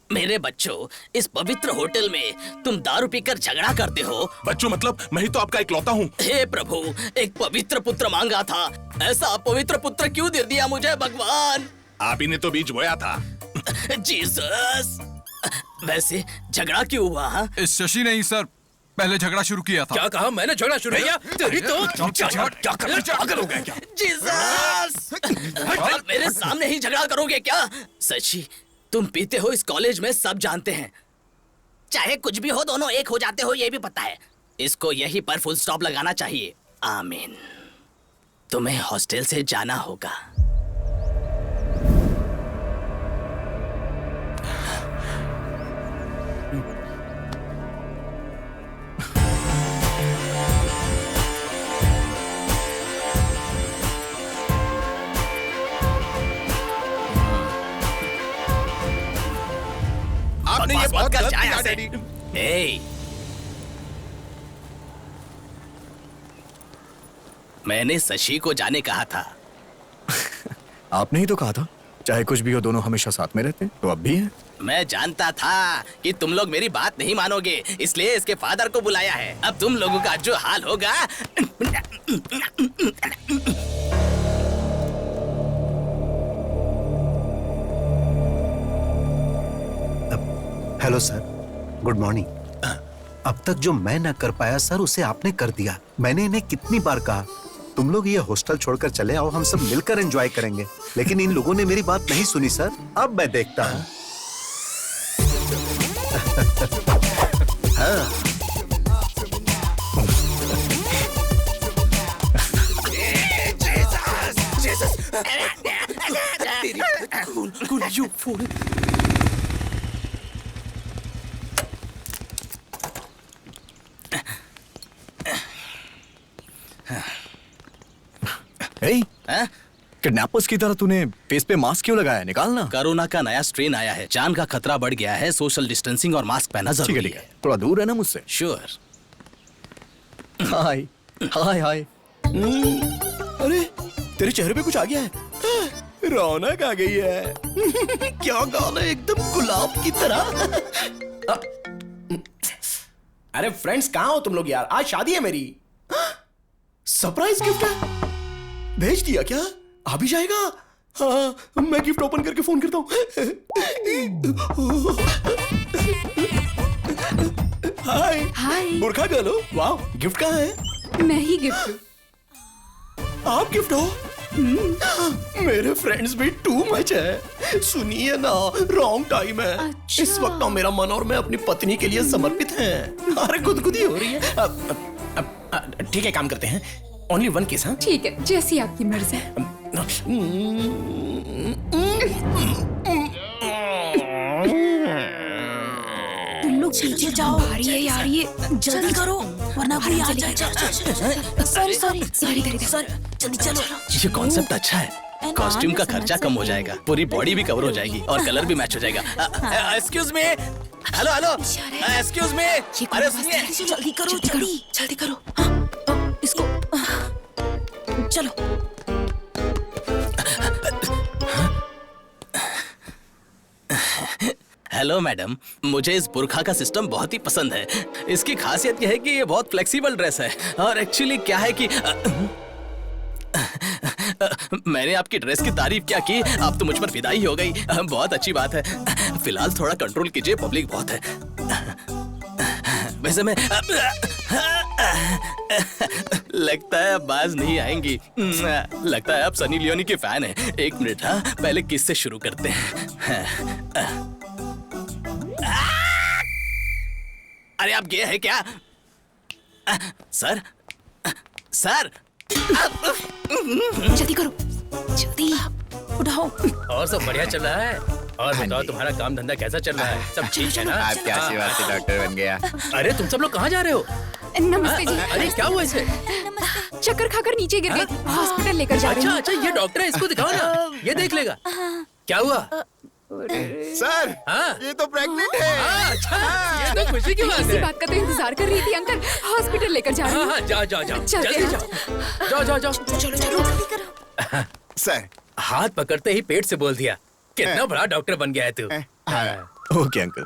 मेरे बच्चों, इस पवित्र होटल में तुम दारू पीकर झगड़ा करते हो। बच्चों मतलब मैं ही तो आपका इकलौता हूँ। हे प्रभु, एक पवित्र पुत्र मांगा था, ऐसा अपवित्र पुत्र क्यों दे दिया मुझे भगवान? आप ही ने तो बीज बोया था। जीसस, वैसे झगड़ा क्यों हुआ? हाँ? इस शशि ने ही सर पहले झगड़ा शुरू किया था। क्या कहा? मैंने झगड़ा शुरू किया? तेरी तो क्या करोगे क्या? जीसस, मेरे सामने ही झगड़ा करोगे क्या? सची, तुम पीते हो इस कॉलेज में सब जानते हैं। चाहे कुछ भी हो, दोनों एक हो जाते हो, ये भी पता है। इसको यहीं पर फुल स्टॉप लगाना चाहिए। आमीन। तुम्हें हॉस्टल से जाना होगा। आपने ये बहुत गलत किया डैडी। ए, मैंने शशि को जाने कहा था। आपने ही तो कहा था चाहे कुछ भी हो दोनों हमेशा साथ में रहते हैं, तो अब भी हैं। मैं जानता था कि तुम लोग मेरी बात नहीं मानोगे, इसलिए इसके फादर को बुलाया है। अब तुम लोगों का जो हाल होगा। Hello sir, good morning. अब तक जो मैं न कर पाया सर, उसे आपने कर दिया। मैंने इन्हें कितनी बार कहा तुम लोग ये हॉस्टल छोड़कर चले आओ, हम सब मिलकर एंजॉय करेंगे, लेकिन इन लोगों ने मेरी बात नहीं सुनी सर। अब मैं देखता हूँ। हाँ। किडनैपर्स की तरह तूने फेस पे मास्क क्यों लगाया? निकालना। कोरोना का नया स्ट्रेन आया है, जान का खतरा बढ़ गया है, सोशल डिस्टेंसिंग और मास्क पहनना जरूरी है। थोड़ा दूर है ना मुझसे। श्योर। हाय हाय हाय। अरे तेरे चेहरे पे कुछ आ गया है, रौनक आ गई है। क्या गाल है, एकदम गुलाब की तरह। अरे फ्रेंड्स, कहाँ हो तुम लोग यार? आज शादी है मेरी। सरप्राइज गिफ्ट है, भेज दिया क्या? आ भी जाएगा? हाँ, मैं गिफ्ट ओपन करके फोन करता हूँ। हाय हाय। बुरखा गर्ल हो? वाह, गिफ्ट कहाँ है? मैं ही गिफ्ट हूँ। आप गिफ्ट हो? मेरे फ्रेंड्स भी टू मच है। सुनिए ना, रॉन्ग टाइम है। अच्छा। इस वक्त ना मेरा मन और मैं अपनी पत्नी के लिए समर्पित हैं। अरे गुदगुदी हो रही है। ठीक है, काम करते हैं। Only one case. हाँ ठीक है, जैसी आपकी मर्जी। तुम लोग पीछे जाओ। भारी है यार ये, जल्दी करो वरना कोई आ जाएगा। सॉरी सॉरी सॉरी सॉरी, जल्दी चलो। ये कॉन्सेप्ट अच्छा है। कॉस्ट्यूम का खर्चा कम हो जाएगा, पूरी बॉडी भी कवर हो जाएगी और कलर भी मैच हो जाएगा। Excuse me, hello hello, excuse me. अरे सुनिए, जल्दी करो, जल्दी करो। हाँ, इसको चलो। हेलो मैडम, मुझे इस बुरखा का सिस्टम बहुत ही पसंद है। इसकी खासियत यह है कि ये बहुत फ्लेक्सिबल ड्रेस है और एक्चुअली क्या है कि मैंने आपकी ड्रेस की तारीफ क्या की, आप तो मुझ पर फिदा ही हो गई। बहुत अच्छी बात है। फिलहाल थोड़ा कंट्रोल कीजिए, पब्लिक बहुत है। वैसे मैं लगता है अब बाज नहीं आएंगी। लगता है आप सनी लियोनी के फैन हैं। एक मिनट, हाँ पहले किस से शुरू करते हैं। अरे आप गे हैं क्या? सर सर, जल्दी करो, जल्दी उठाओ। और सब बढ़िया चल रहा है? और बताओ तुम्हारा काम धंधा कैसा चल रहा है? सब ठीक है ना? आपके आशीर्वाद से डॉक्टर बन गया। अरे तुम सब लोग कहाँ जा रहे हो? नमस्ते जी। अरे क्या हुआ इसे? चक्कर खाकर नीचे गिर गई थी, हॉस्पिटल लेकर जा रही अच्छा हूँ। अच्छा, ये डॉक्टर है, इसको दिखाओ ना, ये देख लेगा। क्या हुआ? सर, हाँ ये तो प्रेग्नेंट है। अच्छा, ये तो खुशी की बात इसी है। बात का तो इंतजार कर रही थी अंकल। हॉस्पिटल लेकर जा रही हाँ हूँ। हाँ, जाओ जाओ जाओ, चलते जल्दी हैं। जाओ, जाओ जाओ जाओ। चलो चलो जल्दी करो। सर, हाथ पकड़ते ही पेट से बोल दिया, कितना बड़ा डॉक्टर बन गया है तू। Okay uncle.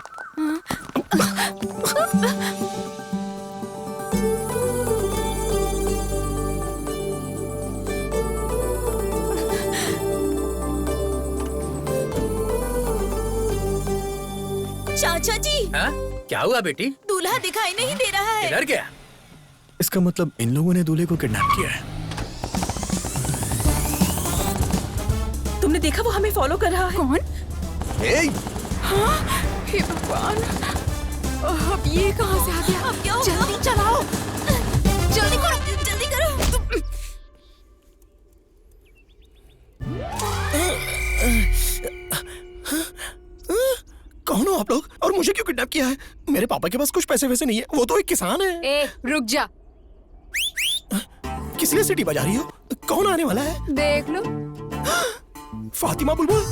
चाचा जी, हाँ? क्या हुआ बेटी? दूल्हा दिखाई नहीं दे रहा है। किधर गया? इसका मतलब इन लोगों ने दूल्हे को किडनैप किया है। तुमने देखा वो हमें फॉलो कर रहा है? कौन? हाँ? हे भगवान, अब ये कहाँ से आ गया? अब क्या होगा? जल्दी चलाओ, जल्दी करो, जल्दी करो। कौन हो आप लोग और मुझे क्यों किडनैप किया है? मेरे पापा के पास कुछ पैसे वैसे नहीं है, वो तो एक किसान है। ए रुक जा, किस लिए सीटी बजा रही हो? कौन आने वाला है? देख लो। फातिमा बुलबुल,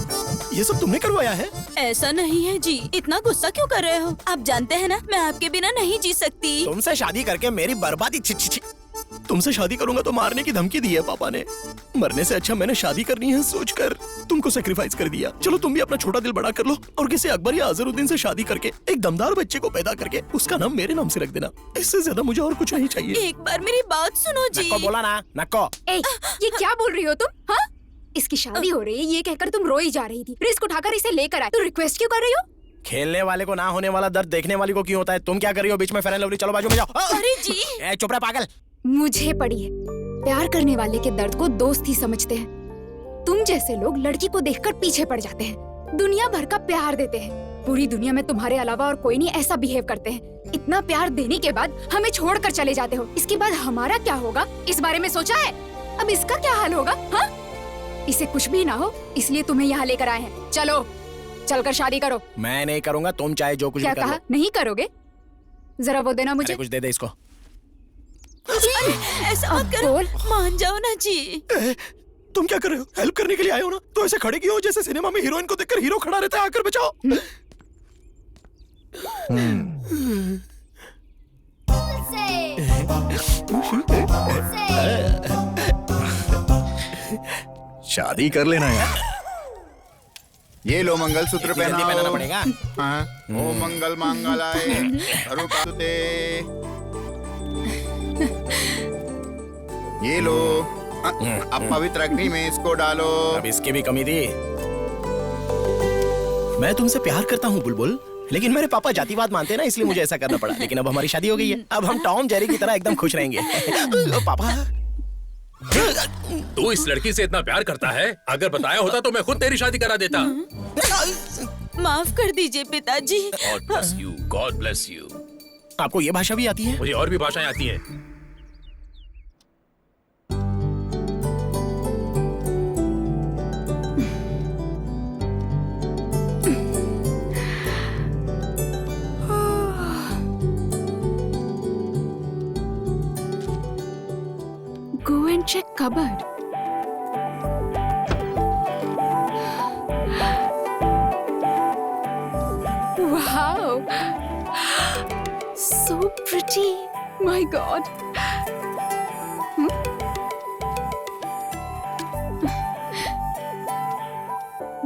ये सब तुमने करवाया है? ऐसा नहीं है जी, इतना गुस्सा क्यों कर रहे हो? आप जानते हैं ना, मैं आपके बिना नहीं जी सकती। तुमसे शादी करके मेरी बर्बादी तुमसे शादी करूंगा तो मारने की धमकी दी है पापा ने। मरने से अच्छा मैंने शादी करनी है सोचकर तुमको सेक्रीफाइस कर दिया। चलो तुम भी अपना छोटा दिल बड़ा कर लो और किसी अकबर या अजहरुद्दीन से शादी करके एक दमदार बच्चे को पैदा करके उसका नाम मेरे नाम से रख देना। इससे ज्यादा मुझे और कुछ नहीं चाहिए। एक बार मेरी बात सुनो जी। नक्को बोला ना, नक्को। ए, ये क्या बोल रही हो तुम? हाँ? इसकी शादी हो रही है ये कहकर तुम रोई जा रही थी, रिस्क उठाकर इसे लेकर आए। तुम रिक्वेस्ट क्यों कर रही हो? खेलने वाले को ना होने वाला दर्द देखने वाली को क्यों होता है? तुम क्या कर रही हो बीच में? फेयर एंड लवली, चलो बाजू में जाओ। अरे जी, चुप रहे पागल। मुझे पड़ी है, प्यार करने वाले के दर्द को दोस्त ही समझते हैं। तुम जैसे लोग लड़की को देखकर पीछे पड़ जाते हैं, दुनिया भर का प्यार देते हैं। पूरी दुनिया में तुम्हारे अलावा और कोई नहीं ऐसा बिहेव करते हैं। इतना प्यार देने के बाद हमें छोड़कर चले जाते हो। इसके बाद हमारा क्या होगा, इस बारे में सोचा है? अब इसका क्या हाल होगा? हाँ? इसे कुछ भी ना हो इसलिए तुम्हें यहाँ लेकर आए हैं। चलो चलकर शादी करो। मैं नहीं करूंगा, तुम चाहे जो कुछ क्या भी कर कहा? लो। नहीं करोगे? जरा वो देना मुझे। कुछ दे दे इसको। ऐसा मत करो, मान जाओ ना जी। तुम क्या कर रहे हो? हेल्प करने के लिए आए हो ना, तो ऐसे खड़े क्यों हो जैसे सिनेमा में हीरोइन को देखकर हीरो खड़ा रहता है, आकर बचाओ। शादी कर लेना यार। ये लो मंगलसूत्र जल्दी पहनाना पड़ेगा। हाँ। ओ मंगल मांगलाय अरुकाते। ये लो, अब पवित्र अग्नि में इसको डालो। अब इसकी भी कमी थी। मैं तुमसे प्यार करता हूँ बुलबुल, लेकिन मेरे पापा जातिवाद मानते हैं ना, इसलिए मुझे ऐसा करना पड़ा। लेकिन अब हमारी शादी हो गई है, अब हम टॉम जेरी की तरह एकदम खुश रहेंगे। पापा, तू इस लड़की से इतना प्यार करता है, अगर बताया होता तो मैं खुद तेरी शादी करा देता। माफ कर दीजिए पिताजी। God bless you, God bless you. आपको ये भाषा भी आती है? मुझे और भी भाषाएं आती हैं। Go and check cupboard. Wow, so pretty. My God.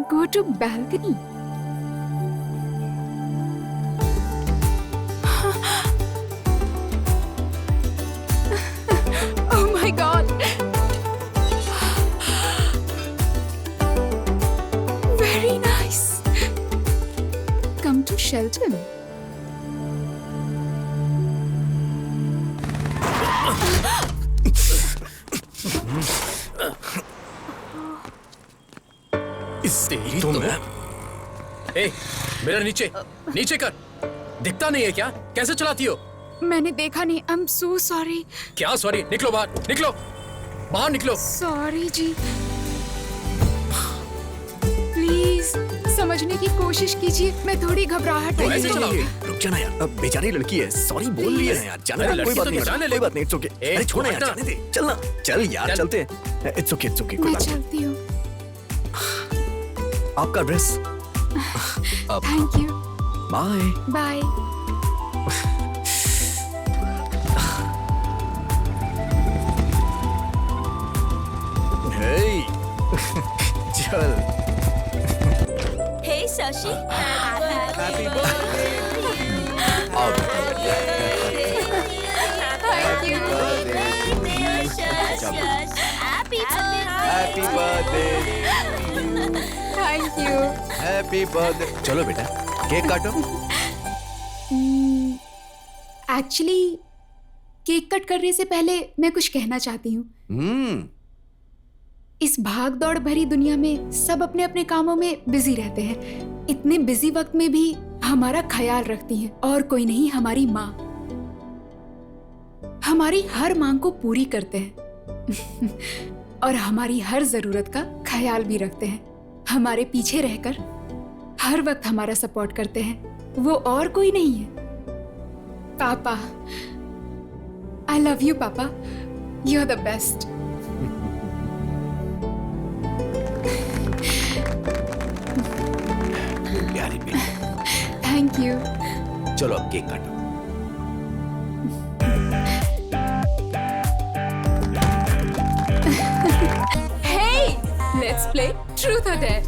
Go to balcony. Oh my God. Very nice. Come to Shelton. तेरी तुम ए, मेरा नीचे नीचे कर। दिखता नहीं है क्या? कैसे चलाती हो? मैंने देखा नहीं। I'm so sorry. क्या सॉरी? निकलो बाहर, निकलो। बाहर निकलो। सॉरी जी, प्लीज समझने की कोशिश कीजिए, मैं थोड़ी घबराहट है। ऐसे चलाओ। रुक जाना यार, अब बेचारी लड़की है, सॉरी बोल लिया है यार, जाने दे, कोई बात नहीं, कोई बात नहीं, इट्स ओके। अरे छोड़ना यार, जाने दे, चलना, चल यार, चलते हैं, इट्स ओके, कोई मैं बात नहीं। चलती हूँ। आपका dress. Thank you. Bye bye. हे चल। Hey Shashi, happy birthday, thank you. Happy birthday. चलो बेटा, केक काटो। एक्चुअली केक कट करने से पहले मैं कुछ कहना चाहती हूँ। इस भाग दौड़ भरी दुनिया में सब अपने अपने कामों में बिजी रहते हैं। इतने बिजी वक्त में भी हमारा ख्याल रखती हैं, और कोई नहीं, हमारी माँ। हमारी हर मांग को पूरी करते हैं और हमारी हर जरूरत का ख्याल भी रखते हैं। हमारे पीछे रहकर हर वक्त हमारा सपोर्ट करते हैं। वो और कोई नहीं है, पापा। आई लव यू पापा, यू आर द बेस्ट। प्यारी बेटी, थैंक यू। चलो अब केक काटो। Hey, let's play truth or dare.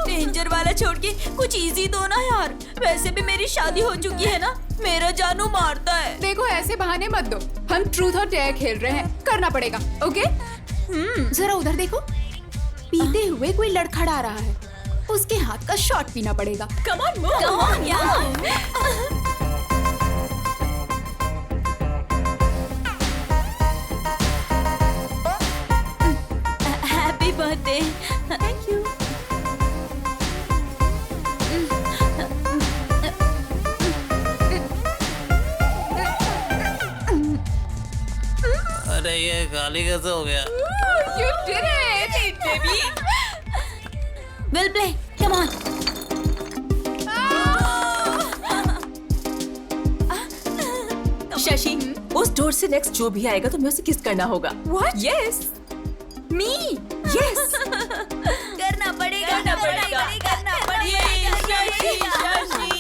Danger वाला छोड़ के कुछ इजी दो ना यार। वैसे भी मेरी शादी हो चुकी है ना, मेरा जानू मारता है। देखो ऐसे बहाने मत दो, हम ट्रूथ और डेयर खेल रहे हैं, करना पड़ेगा, ओके? जरा उधर देखो, पीते हुए कोई लड़खड़ा रहा है, उसके हाथ का शॉट पीना पड़ेगा। Come on, move. Come on, yeah. Happy birthday. Thank you. अरे ये गाली कैसे हो गया? You did it, baby. We'll play. Come on. Shashi, उस डोर से नेक्स्ट जो भी आएगा तुम्हें उसे किस करना होगा। What? Yes. Me? Yes. करना पड़ेगा, करना पड़ेगा। करना पड़ेगा। शशि, शशि।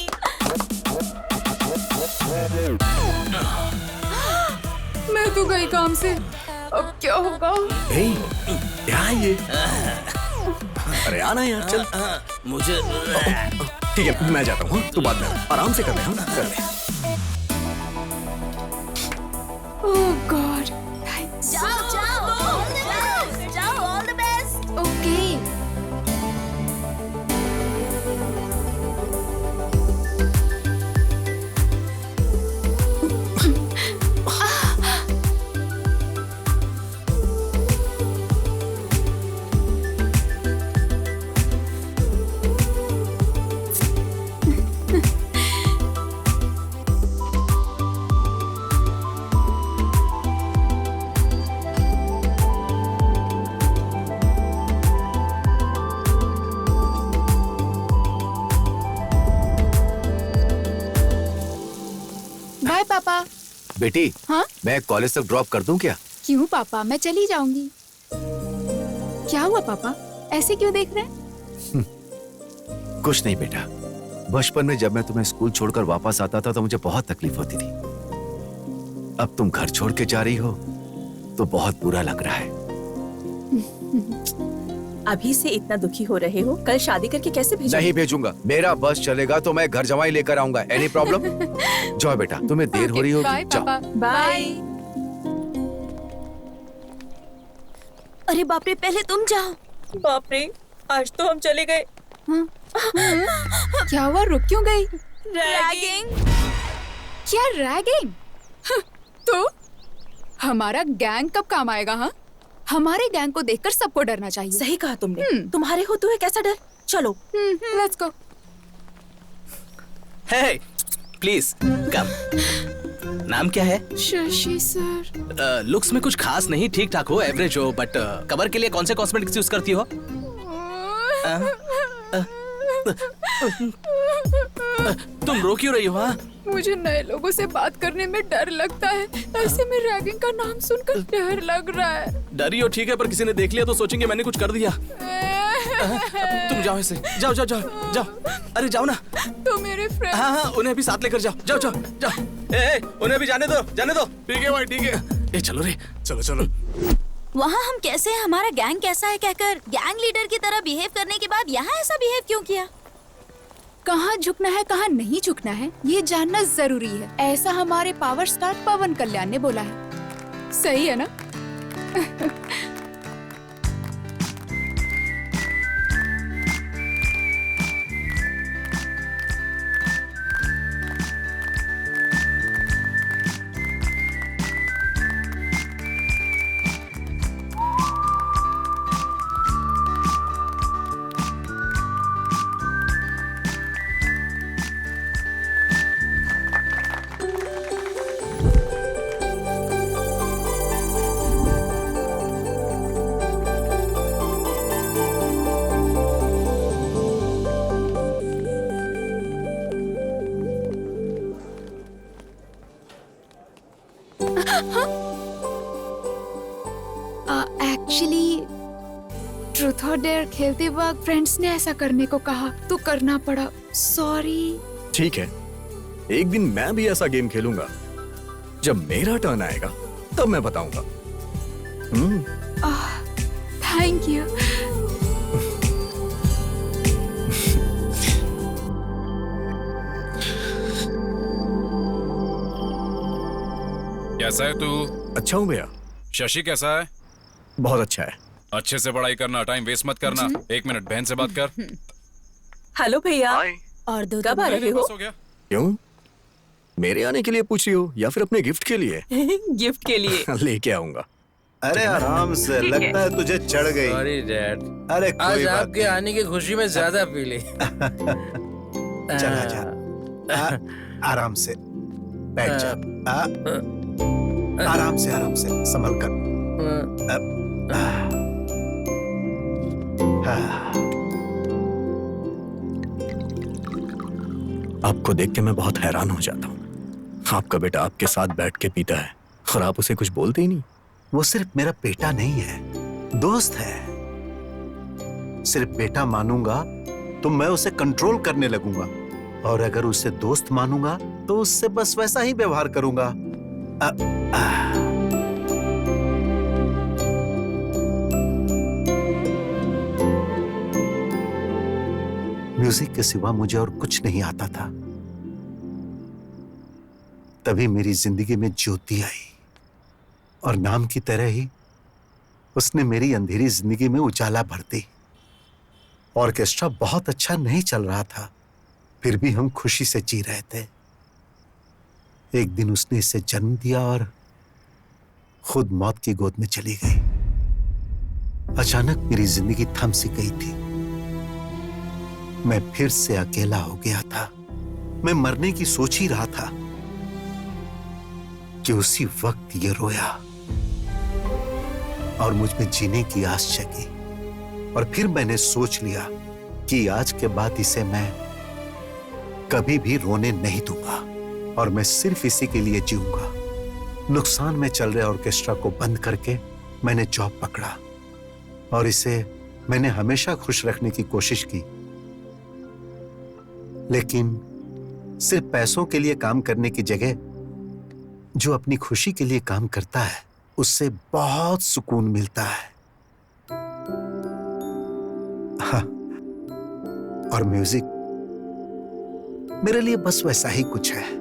मैं तो गई काम से, अब क्या होगा? हे, क्या है ये? अरे आना यार, चल। मुझे ठीक है, मैं जाता हूँ, तू बाद में आराम से कर ले, हम कर ले। Oh God, thanks. जाओ, all the best. Okay. Bye पापा। बेटी, हाँ? मैं कॉलेज तक ड्रॉप कर दूं क्या? क्यों पापा, मैं चली जाऊंगी। क्या हुआ पापा, ऐसे क्यों देख रहे हैं? कुछ नहीं बेटा, बचपन में जब मैं तुम्हें स्कूल छोड़कर वापस आता था तो मुझे बहुत तकलीफ होती थी। अब तुम घर छोड़ के जा रही हो तो बहुत बुरा लग रहा है। अभी से इतना दुखी हो रहे हो, कल शादी करके कैसे भेजोगे? नहीं भेजूंगा, मेरा बस चलेगा तो मैं घर जमाई लेकर आऊंगा। Any problem? जाओ बेटा, तुम्हें देर हो रही होगी, बाय जाओ। पापा। बाय। अरे बाप रे, पहले तुम जाओ। बाप रे, आज तो हम चले गए। क्या हुआ, रुक क्यों गई? रैगिंग। क्या रैगिंग? तो हमारा गैंग कब काम आएगा? हाँ, हमारे गैंग को देखकर सबको डरना चाहिए। सही कहा तुमने। तुम्हारे होते हुए कैसा डर? चलो let's go. Hey, please come. नाम क्या है? शशि सर। लुक्स में कुछ खास नहीं, ठीक ठाक हो, एवरेज हो, बट कवर के लिए कौन से कॉस्मेटिक्स यूज करती हो? तुम रो क्यों रही हो? हाँ, मुझे नए लोगों से बात करने में डर लगता है। ऐसे में रैगिंग का नाम सुनकर डर लग रहा है। डरी हो ठीक है, पर किसी ने देख लिया तो सोचेंगे मैंने कुछ कर दिया। तुम जाओ ऐसे, जाओ जाओ जाओ जाओ, अरे जाओ ना। तो मेरे फ्रेंड। हाँ हाँ, उन्हें भी साथ लेकर जाओ, जाओ जाओ जाओ। उन्हें भी जाने दो, जाने दो। ठीक है भाई, ठीक है। चलो रे, चलो चलो। वहाँ हम कैसे हैं, हमारा गैंग कैसा है कहकर गैंग लीडर की तरह बिहेव करने के बाद यहाँ ऐसा बिहेव क्यों किया? कहाँ झुकना है कहाँ नहीं झुकना है ये जानना जरूरी है। ऐसा हमारे पावर स्टार पवन कल्याण ने बोला है। सही है ना? एक्चुअली ट्रूथ और डेयर खेलते वक्त फ्रेंड्स ने ऐसा करने को कहा तो करना पड़ा। सॉरी। ठीक है, एक दिन मैं भी ऐसा गेम खेलूंगा। जब मेरा टर्न आएगा तब मैं बताऊंगा। Thank you. कैसा है तू? अच्छा हूँ भैया। शशि कैसा है? बहुत अच्छा है। अच्छे से पढ़ाई करना, टाइम वेस्ट मत करना। 1 मिनट बहन से बात कर। हेलो भैया। और दो कब आ रहे हो? क्यों? मेरे आने के लिए पूछ रही हो या फिर अपने गिफ्ट के लिए? गिफ्ट के लिए लेके आऊंगा। अरे आराम से, लगता है तुझे चढ़ गई। Sorry dad. अरे आज आपके आने की खुशी में ज्यादा पी ली। चला जा। आराम से बैठ जा। आराम से संभल कर। आपको देख के मैं बहुत हैरान हो जाता हूँ। आपका बेटा आपके साथ बैठ के पीता है और आप उसे कुछ बोलते ही नहीं। वो सिर्फ मेरा बेटा नहीं है, दोस्त है। सिर्फ बेटा मानूंगा तो मैं उसे कंट्रोल करने लगूंगा, और अगर उसे दोस्त मानूंगा तो उससे बस वैसा ही व्यवहार करूंगा। म्यूजिक के सिवा मुझे और कुछ नहीं आता था। तभी मेरी जिंदगी में ज्योति आई, और नाम की तरह ही उसने मेरी अंधेरी जिंदगी में उजाला भर दी। ऑर्केस्ट्रा बहुत अच्छा नहीं चल रहा था, फिर भी हम खुशी से जी रहे थे। एक दिन उसने इसे जन्म दिया और खुद मौत की गोद में चली गई। अचानक मेरी जिंदगी थम सी गई थी। मैं फिर से अकेला हो गया था। मैं मरने की सोच ही रहा था कि उसी वक्त ये रोया और मुझ में जीने की आस जगी। और फिर मैंने सोच लिया कि आज के बाद इसे मैं कभी भी रोने नहीं दूंगा, और मैं सिर्फ इसी के लिए जीऊंगा। नुकसान में चल रहे ऑर्केस्ट्रा को बंद करके मैंने जॉब पकड़ा, और इसे मैंने हमेशा खुश रखने की कोशिश की। लेकिन सिर्फ पैसों के लिए काम करने की जगह जो अपनी खुशी के लिए काम करता है उससे बहुत सुकून मिलता है। हाँ, और म्यूजिक मेरे लिए बस वैसा ही कुछ है।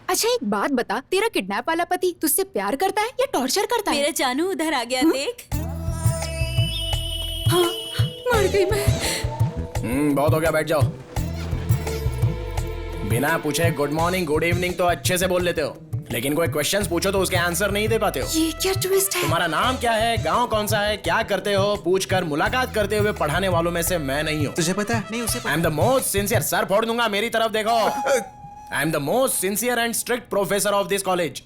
अच्छा एक बात बता, तेरा किडनैप वाला पति तुझसे प्यार करता है या टॉर्चर करता है? मेरा जानू उधर आ गया, देख। हाँ, मर गई मैं। बहुत हो गया, बैठ जाओ। बिना पूछे गुड मॉर्निंग गुड इवनिंग तो अच्छे से बोल लेते हो, लेकिन कोई क्वेश्चंस पूछो तो उसके आंसर नहीं दे पाते हो। ये क्या ट्विस्ट है? तुम्हारा नाम क्या है, गांव कौन सा है, क्या करते हो, पूछकर मुलाकात करते हुए पढ़ाने वालों में से मैं नहीं हूँ। तुझे पता है? नहीं उसे आई am the most sincere, sir फोड़ दूंगा, मेरी तरफ देखो। आई am the most sincere and strict professor of this college.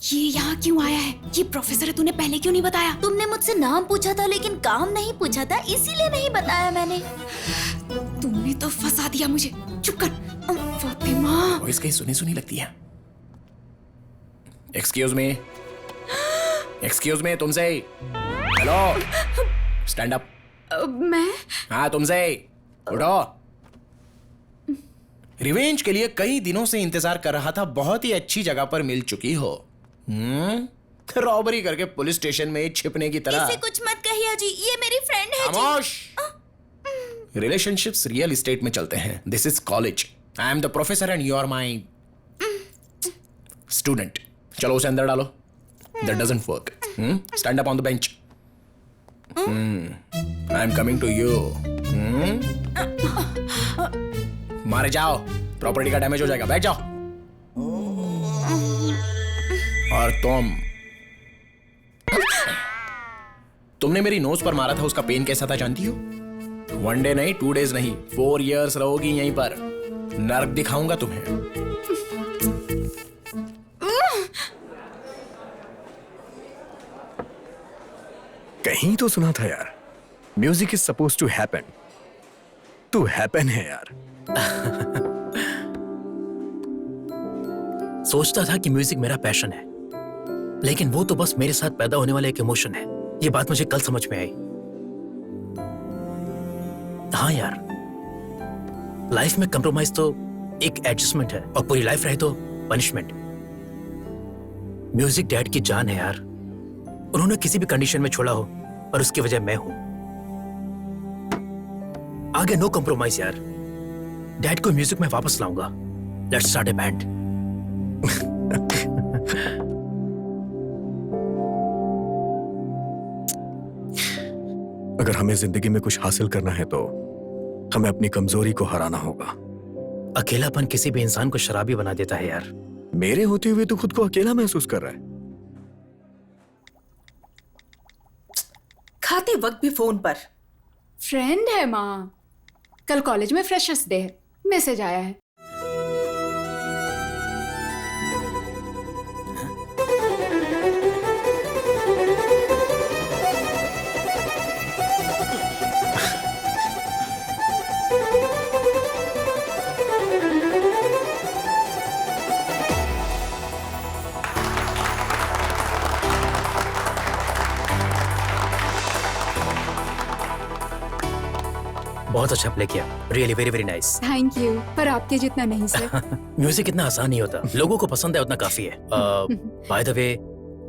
ये यहाँ क्यों आया है? ये प्रोफेसर है, तूने पहले क्यों नहीं बताया? तुमने मुझसे नाम पूछा था लेकिन काम नहीं पूछा था, इसीलिए नहीं बताया मैंने। तुमने तो फंसा दिया मुझे। चुप कर फातिमा। वॉइस कहीं सुनी सुनी लगती है। एक्सक्यूज मी तुमसे। Hello, stand up. मैं? हाँ तुमसे, उठो। रिवेंज के लिए कई दिनों से इंतजार कर रहा था, बहुत ही अच्छी जगह पर मिल चुकी हो। रॉबरी करके पुलिस स्टेशन में छिपने की तरह। इसे कुछ मत कहिए जी, ये मेरी फ्रेंड है जी। खामोश। रिलेशनशिप्स रियल एस्टेट में चलते हैं। This is college. I am the professor and you are my student. चलो उसे अंदर डालो। That doesn't work. Stand up on the bench. I am coming to you. मारे जाओ, प्रॉपर्टी का डैमेज हो जाएगा। बैठ जाओ। और तुमने मेरी नोज पर मारा था, उसका पेन कैसा था जानती हो? 1 डे नहीं, 2 डेज नहीं, 4 years रहोगी यहीं पर। नर्क दिखाऊंगा तुम्हें। कहीं तो सुना था यार, music is suppose to happen. To happen है यार। सोचता था कि म्यूजिक मेरा पैशन है, लेकिन वो तो बस मेरे साथ पैदा होने वाला एक इमोशन है। ये बात मुझे कल समझ में आई। हाँ यार, लाइफ में कंप्रोमाइज तो एक एडजस्टमेंट है, और पूरी लाइफ रहे तो पनिशमेंट। म्यूजिक डैड की जान है यार। उन्होंने किसी भी कंडीशन में छोड़ा हो, और उसकी वजह मैं हूं। आगे नो कंप्रोमाइज यार। डैड को म्यूजिक में वापस लाऊंगा। Let's start A band. अगर हमें जिंदगी में कुछ हासिल करना है तो हमें अपनी कमजोरी को हराना होगा। अकेलापन किसी भी इंसान को शराबी बना देता है यार। मेरे होते हुए तो खुद को अकेला महसूस कर रहा है। खाते वक्त भी फोन पर। फ्रेंड है माँ। कल कॉलेज में फ्रेशर्स डे है, मैसेज आया है। बहुत अच्छा प्ले किया, really very very nice. Thank you, पर आपके जितना नहीं सर। म्यूजिक इतना आसान नहीं होता, लोगों को पसंद है उतना काफी है। By the way,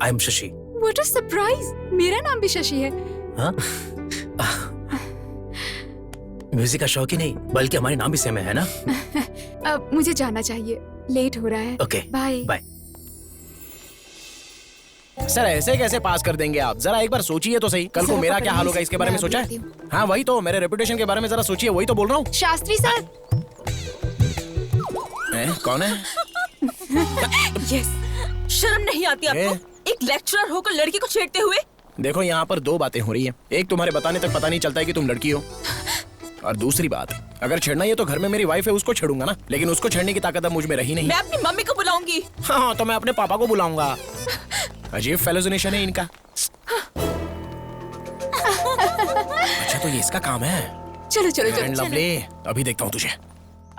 I am Shashi. What a surprise, मेरा नाम भी शशि है। हाँ? म्यूजिक का शौक ही नहीं, बल्कि हमारे नाम भी सेम है ना? अब मुझे जाना चाहिए, लेट हो रहा है। Okay, bye bye. सर ऐसे कैसे पास कर देंगे आप? जरा एक बार सोचिए तो सही। कल को मेरा क्या हाल होगा इसके बारे में सोचा है? हाँ वही तो, मेरे रेपुटेशन के बारे में जरा सोचिए, वही तो बोल रहा हूँ। शास्त्री सर। कौन है? यस। शर्म नहीं आती आपको? एक लेक्चरर होकर लड़की को छेड़ते हुए। देखो यहाँ पर 2 बातें हो रही हैं। एक, तुम्हारे बताने तक पता नहीं चलता है कि तुम लड़की हो, और दूसरी बात, अगर छेड़ना ही है तो घर में मेरी वाइफ है, उसको छेड़ूंगा ना, लेकिन उसको छेड़ने की ताकत अब मुझ में रही नहीं। मैं अपनी मम्मी को बुलाऊंगी। हाँ तो मैं अपने पापा को बुलाऊंगा। अजीब फेलोजिनेशन है इनका। अच्छा तो ये इसका काम है। चलो चलो चलो, चलो। लवली, अभी देखता हूँ तुझे।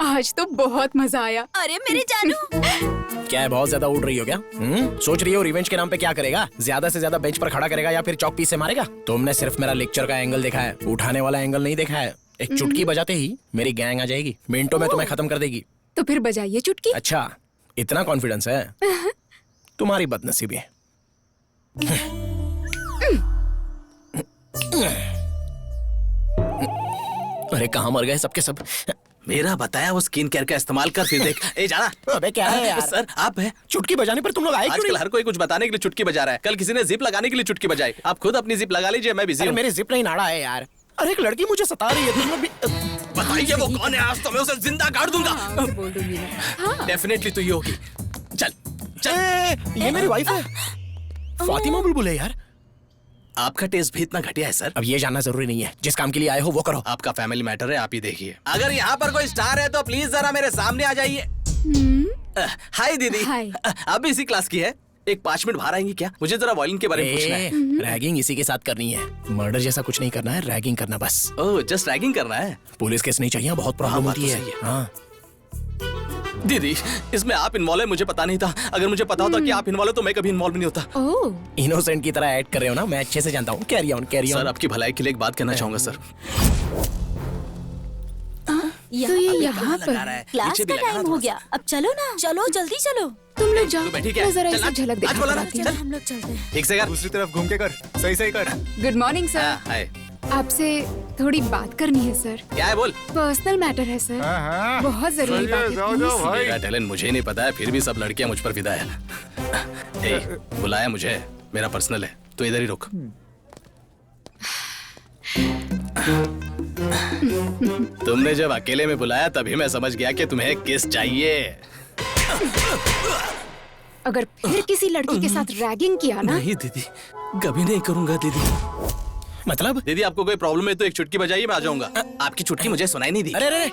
आज तो बहुत मजा आया। अरे मेरे जानू। क्या है, बहुत ज्यादा उड़ रही हो क्या? सोच रही हो रिवेंज के नाम पे क्या करेगा? ज्यादा से ज्यादा बेंच पर खड़ा करेगा या फिर चौक पीस से मारेगा? तुमने सिर्फ मेरा लेक्चर का एंगल देखा है, उठाने वाला एंगल नहीं देखा है। एक चुटकी बजाते ही मेरी गैंग आ जाएगी, मिनटों में तुम्हें खत्म कर देगी। तो फिर बजाइए चुटकी। अच्छा, इतना कॉन्फिडेंस है? तुम्हारी बदनसीबी है। अरे कहाँ मर गए सबके सब? मेरा बताया वो स्किन केयर का इस्तेमाल कर, फिर देख। ए जाना। अबे क्या है यार? सर आप है। चुटकी बजाने पर तुम लोग आए क्यों नहीं? आजकल हर कोई कुछ बताने के लिए चुटकी बजा रहा है। कल किसी ने जिप लगाने के लिए चुटकी बजाई। आप खुद अपनी जिप लगा लीजिए, मैं बिजी हूं। मेरी जिप नहीं नाड़ा है यार। अरे एक लड़की मुझे सता रही है, तुम लोग भी बताइए वो कौन है, आज तो मैं उसे जिंदा गाड़ दूंगा। बोल दूंगी मैं। डेफिनेटली तू ये होगी। चल चल, ये मेरी वाइफ है, फातिमा बुलबुल है यार। आपका टेस्ट भी इतना घटिया है सर? अब ये जानना जरूरी नहीं है, जिस काम के लिए आए हो वो करो। आपका फैमिली मैटर है, आप ही देखिए। अगर यहाँ पर कोई स्टार है तो प्लीज जरा मेरे सामने आ जाइए। हाय दीदी, आप भी इसी क्लास की है? एक 5 मिनट बाहर आएंगी क्या? मुझे जरा वॉयलिन के बारे में पूछना है। रैगिंग इसी के साथ करनी है, मर्डर जैसा कुछ नहीं करना है, रैगिंग करना बस। ओह, जस्ट रैगिंग करना है? पुलिस केस नहीं चाहिए, बहुत प्रॉब्लम होती है। हाँ दीदी, इसमें आप इन्वॉल्व है मुझे पता नहीं था। अगर मुझे पता होता कि आप इन्वॉल्व हो तो मैं कभी इन्वॉल्व नहीं होता। इनोसेंट की तरह ऐड कर रहे हो ना, मैं अच्छे से जानता हूँ। Carry on carry on. Sir, आपकी भलाई के लिए एक बात कहना चाहूंगा सर। तो ये यहाँ पर क्लास का टाइम हो गया, अब चलो ना, चलो जल्दी चलो। तुम लोग जाओ, बैठी क्या? मैं जरा चल, इसे झलक आज बोला ना, दिखाती चल। हूँ। हम लोग चलते हैं। ठीक से कर, दूसरी तरफ घूम के कर, सही सही कर। Good morning sir. हाय। आपसे थोड़ी बात करनी है सर। क्या है बोल? पर्सनल मैटर है सर, बहुत जरूरी बात है। please। मेरा टैलेंट मुझे नहीं पता है, फिर भी सब लड़कियां मुझ पर फिदा है। ए, बुलाया मुझे, मेरा पर्सनल है, तो इधर ही रुक। तुमने जब अकेले में बुलाया तभी मैं समझ गया कि तुम्हें किस चाहिए। अगर फिर किसी लड़की के साथ रैगिंग किया ना। नहीं दीदी, कभी नहीं करूंगा दीदी। मतलब? दीदी आपको कोई प्रॉब्लम है तो एक चुटकी बजाइए, मैं आ जाऊंगा। आपकी चुटकी मुझे सुनाई नहीं दी। अरे अरे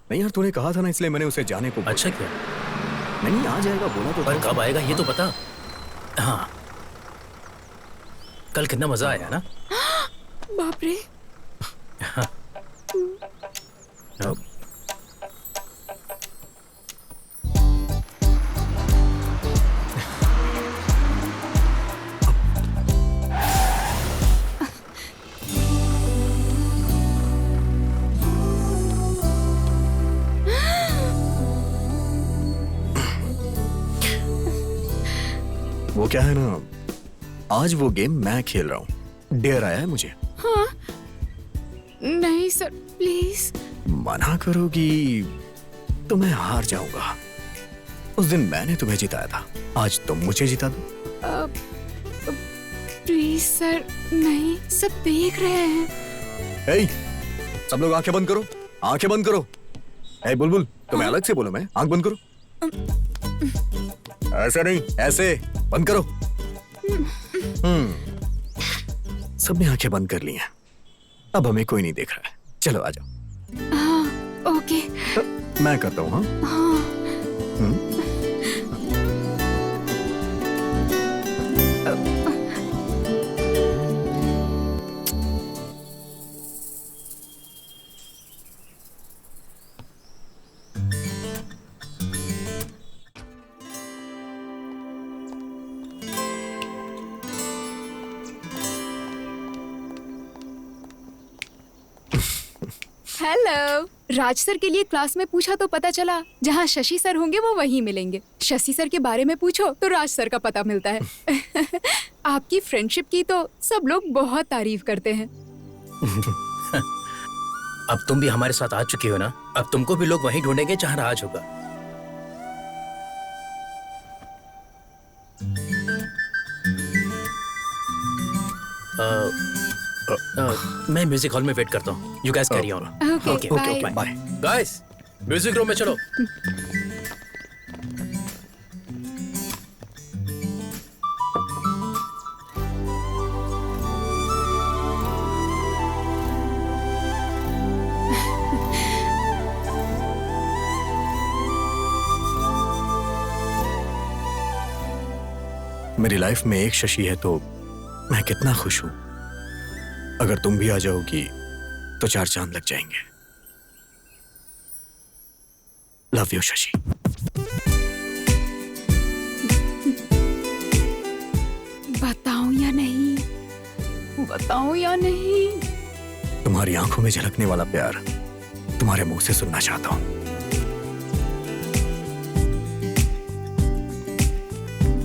नहीं यार, तूने कहा था ना, इसलिए मैंने उसे जाने को। अच्छा क्या? नहीं आ जाएगा बोला तो। पर कब आएगा ये तो बता। हाँ, कल कितना मजा आया ना। बाप रे। वो क्या है ना, आज वो गेम मैं खेल रहा हूँ। डेयर आया है मुझे। हाँ? नहीं सर, प्लीज। मना करोगी तो मैं हार जाऊंगा। उस दिन मैंने तुम्हें जिताया था, आज तुम मुझे जिता दो। प्लीज सर, नहीं, सब देख रहे हैं। ए, सब लोग आंखें बंद करो, आंखें बंद करो। ए बुलबुल, तुम्हें अलग से बोलो, मैं आंख बंद करो। ऐसा नहीं, ऐसे बंद करो। सबने आंखें बंद कर ली हैं, अब हमें कोई नहीं देख रहा है। चलो आ जाओ। हाँ, ओके। मैं करता हूँ। हाँ। हेलो। राज सर के लिए क्लास में पूछा तो पता चला जहाँ शशि सर होंगे वो वहीं मिलेंगे। शशि सर के बारे में पूछो तो राज सर का पता मिलता है। आपकी फ्रेंडशिप की तो सब लोग बहुत तारीफ करते हैं। अब तुम भी हमारे साथ आ चुकी हो ना, अब तुमको भी लोग वहीं ढूंढेंगे जहाँ राज होगा। मैं म्यूजिक हॉल में वेट करता हूँ। You guys carry on. Okay, bye. Guys, music room में चलो। मेरी लाइफ में एक शशि है तो मैं कितना खुश हूं। अगर तुम भी आ जाओगी तो 4 चांद लग जाएंगे। Love you Shashi. बताऊं या नहीं, बताऊं या नहीं? तुम्हारी आंखों में झलकने वाला प्यार तुम्हारे मुंह से सुनना चाहता हूं।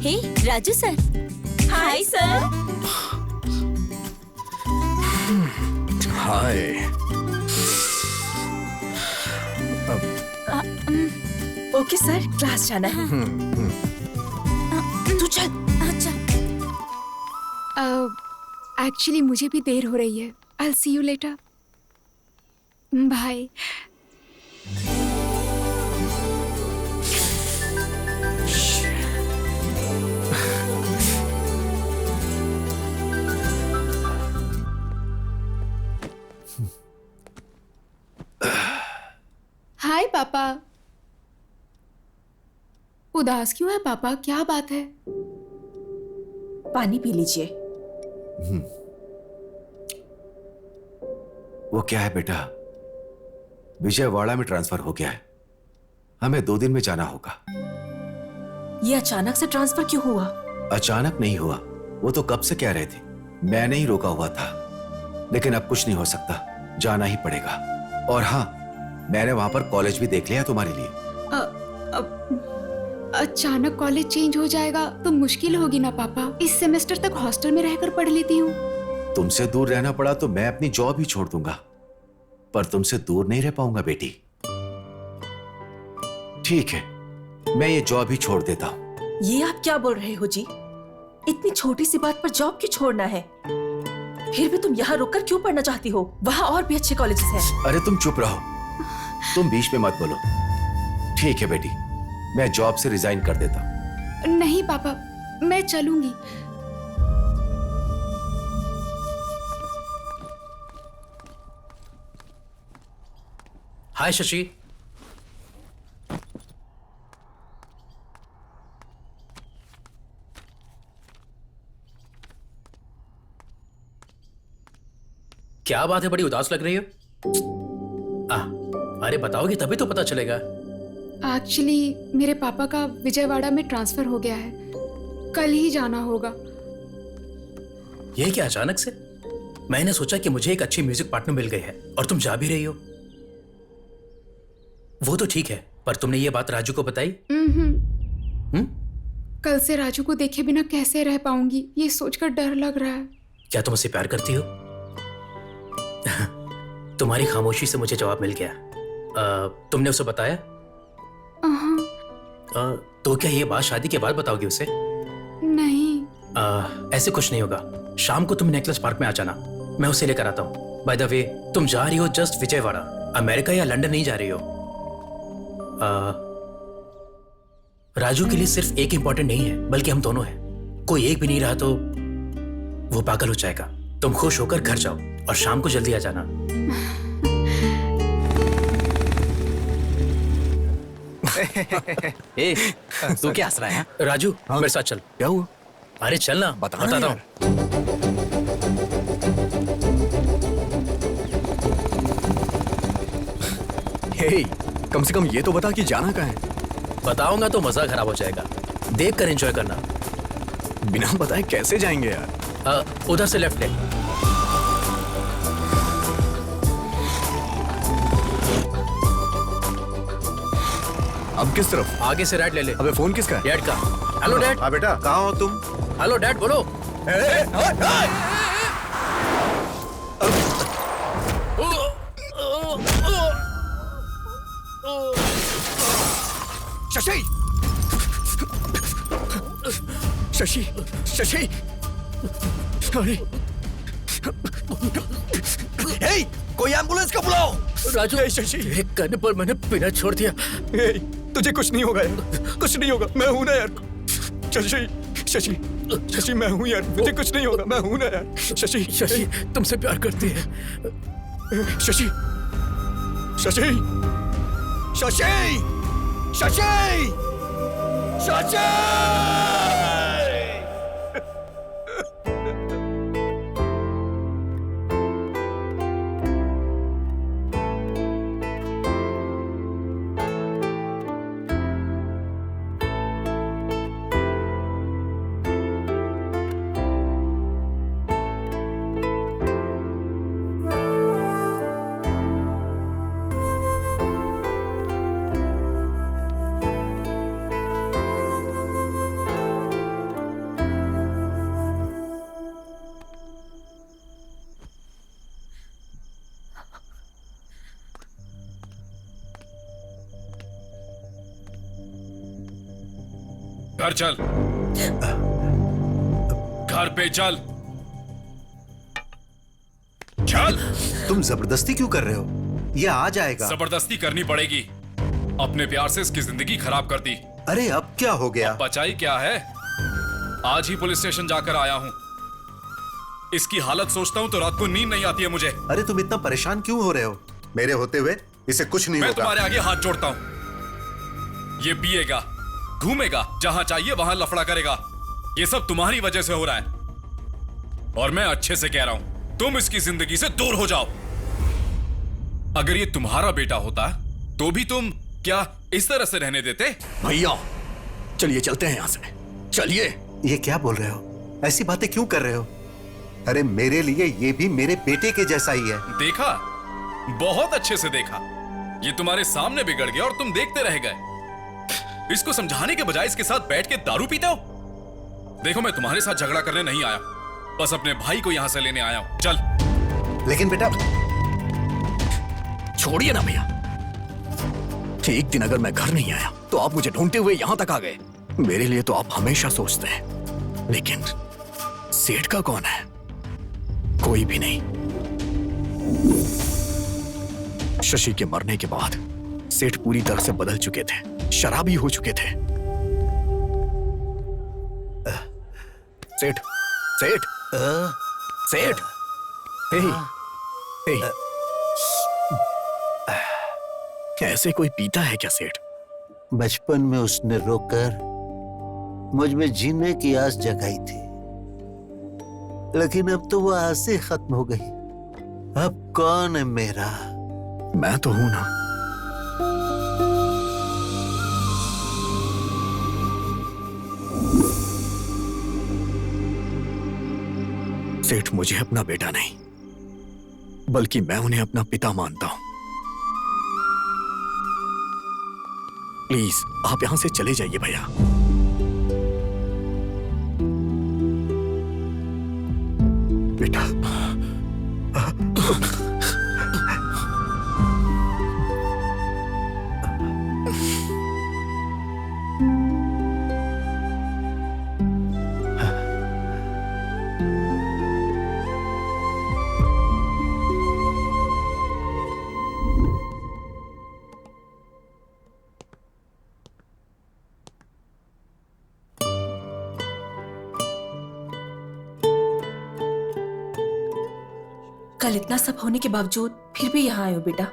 Hey Raju sir. Hi sir. Hi. Okay sir, class जाना है। तू चल। अच्छा एक्चुअली मुझे भी देर हो रही है। I'll see you later. Bye. Hi पापा। उदास क्यों है पापा, क्या बात है? पानी पी लीजिए। वो क्या है बेटा, विजयवाड़ा में ट्रांसफर हो गया है, हमें 2 दिन में जाना होगा। ये अचानक से ट्रांसफर क्यों हुआ? अचानक नहीं हुआ, वो तो कब से कह रहे थे, मैंने ही रोका हुआ था। लेकिन अब कुछ नहीं हो सकता, जाना ही पड़ेगा। और हाँ, मैंने वहां पर कॉलेज भी देख लिया तुम्हारे लिए। अचानक कॉलेज चेंज हो जाएगा तो मुश्किल होगी ना पापा। इस सेमेस्टर तक हॉस्टल में रहकर पढ़ लेती हूँ। तुमसे दूर रहना पड़ा तो मैं अपनी जॉब ही छोड़ दूंगा, पर तुमसे दूर नहीं रह पाऊंगा बेटी। ठीक है, मैं ये जॉब ही छोड़ देता हूँ। ये आप क्या बोल रहे हो जी? इतनी छोटी सी बात पर जॉब क्यों छोड़ना है? फिर भी तुम यहाँ रुककर क्यों पढ़ना चाहती हो? वहाँ और भी अच्छे कॉलेजेस हैं। अरे तुम चुप रहो, तुम बीच में मत बोलो। ठीक है बेटी, मैं जॉब से रिजाइन कर देता हूँ। नहीं पापा, मैं चलूंगी। हाय शशि। क्या बात है, बड़ी उदास लग रही हो? अरे बताओगे तभी तो पता चलेगा। एक्चुअली मेरे पापा का विजयवाड़ा में ट्रांसफर हो गया है, कल ही जाना होगा। ये क्या अचानक से? मैंने सोचा कि मुझे एक अच्छी म्यूजिक पार्टनर मिल गई है और तुम जा भी रही हो। वो तो ठीक है, पर तुमने ये बात राजू को बताई? कल से राजू को देखे बिना कैसे रह पाऊंगी, ये सोचकर डर लग रहा है। क्या तुम उससे प्यार करती हो? तुम्हारी खामोशी से मुझे जवाब मिल गया। तुमने उसे बताया? तो क्या ये बात शादी के बाद बताओगी उसे? नहीं। ऐसे कुछ नहीं होगा। शाम को तुम नेकलेस पार्क में आ जाना, मैं उसे लेकर आता हूँ। बाय द वे, तुम जा रही हो जस्ट विजयवाड़ा, अमेरिका या लंदन नहीं जा रही हो। राजू के लिए सिर्फ एक इंपॉर्टेंट नहीं है, बल्कि हम दोनों हैं। कोई एक भी नहीं रहा तो वो पागल हो जाएगा। तुम खुश होकर घर जाओ और शाम को जल्दी आ जाना। तू क्या हंस रहा है? राजू मेरे साथ चल। क्या हुआ? अरे चल ना, बताता हूँ। कम से कम ये तो बता कि जाना कहाँ है। बताऊंगा तो मजा खराब हो जाएगा, देख कर एंजॉय करना। बिना बताए कैसे जाएंगे यार? उधर से लेफ्ट ले। अब किस तरफ? आगे से राइट ले ले। अबे फोन किसका है? डैड का। Hello dad. हाँ बेटा, कहाँ हो तुम? हेलो डैड, बोलो। शशि! शशि! शशि! अरे! हे! कोई एम्बुलेंस को बुलाओ! राजू, शशि! एक करने पर मैंने पीना छोड़ दिया। तुझे कुछ नहीं होगा यार, कुछ नहीं होगा, मैं हूं ना यार। शशि! शशि! शशि, मैं हूं यार, मुझे कुछ नहीं होगा, मैं हूं ना यार। शशि! शशि तुमसे प्यार करती है। शशि! शशि! शशि! शशि! शशि! घर चल। घर पे चल। चल। तुम जबरदस्ती क्यों कर रहे हो? ये आ जाएगा। जबरदस्ती करनी पड़ेगी। अपने प्यार से इसकी जिंदगी खराब कर दी। अरे अब क्या हो गया? बचाई क्या है? आज ही पुलिस स्टेशन जाकर आया हूँ। इसकी हालत सोचता हूँ तो रात को नींद नहीं आती है मुझे। अरे तुम इतना परेशान क्यों हो रहे हो? मेरे होते हुए इसे कुछ नहीं मैं होगा। तुम्हारे आगे हाथ जोड़ता हूँ। ये पिएगा, घूमेगा, जहां चाहिए वहां लफड़ा करेगा। ये सब तुम्हारी वजह से हो रहा है। और मैं अच्छे से कह रहा हूं, तुम इसकी जिंदगी से दूर हो जाओ। अगर ये तुम्हारा बेटा होता तो भी तुम क्या इस तरह से रहने देते? भैया चलिए चलते हैं यहां से। चलिए। ये क्या बोल रहे हो? ऐसी बातें क्यों कर रहे हो? अरे मेरे लिए ये भी मेरे बेटे के जैसा ही है। देखा, बहुत अच्छे से देखा। ये तुम्हारे सामने बिगड़ गया और तुम देखते रह गए। इसको समझाने के बजाय इसके साथ बैठ के दारू पीते हो। देखो, मैं तुम्हारे साथ झगड़ा करने नहीं आया, बस अपने भाई को यहां से लेने आया हूं। चल। लेकिन बेटा। छोड़िए ना भैया। एक दिन अगर मैं घर नहीं आया तो आप मुझे ढूंढते हुए यहां तक आ गए। मेरे लिए तो आप हमेशा सोचते हैं, लेकिन सेठ का कौन है? कोई भी नहीं। शशि के मरने के बाद सेठ पूरी तरह से बदल चुके थे, शराबी हो चुके थे। सेठ, सेठ, सेठ, ऐसे कोई पीता है क्या सेठ? बचपन में उसने रोकर मुझ में जीने की आस जगाई थी, लेकिन अब तो वो आस ही खत्म हो गई। अब कौन है मेरा? मैं तो हूं ना। सेठ मुझे अपना बेटा नहीं, बल्कि मैं उन्हें अपना पिता मानता हूं। प्लीज आप यहां से चले जाइए भैया। बेटा। कल इतना सब होने के बावजूद फिर भी यहाँ आए हो बेटा।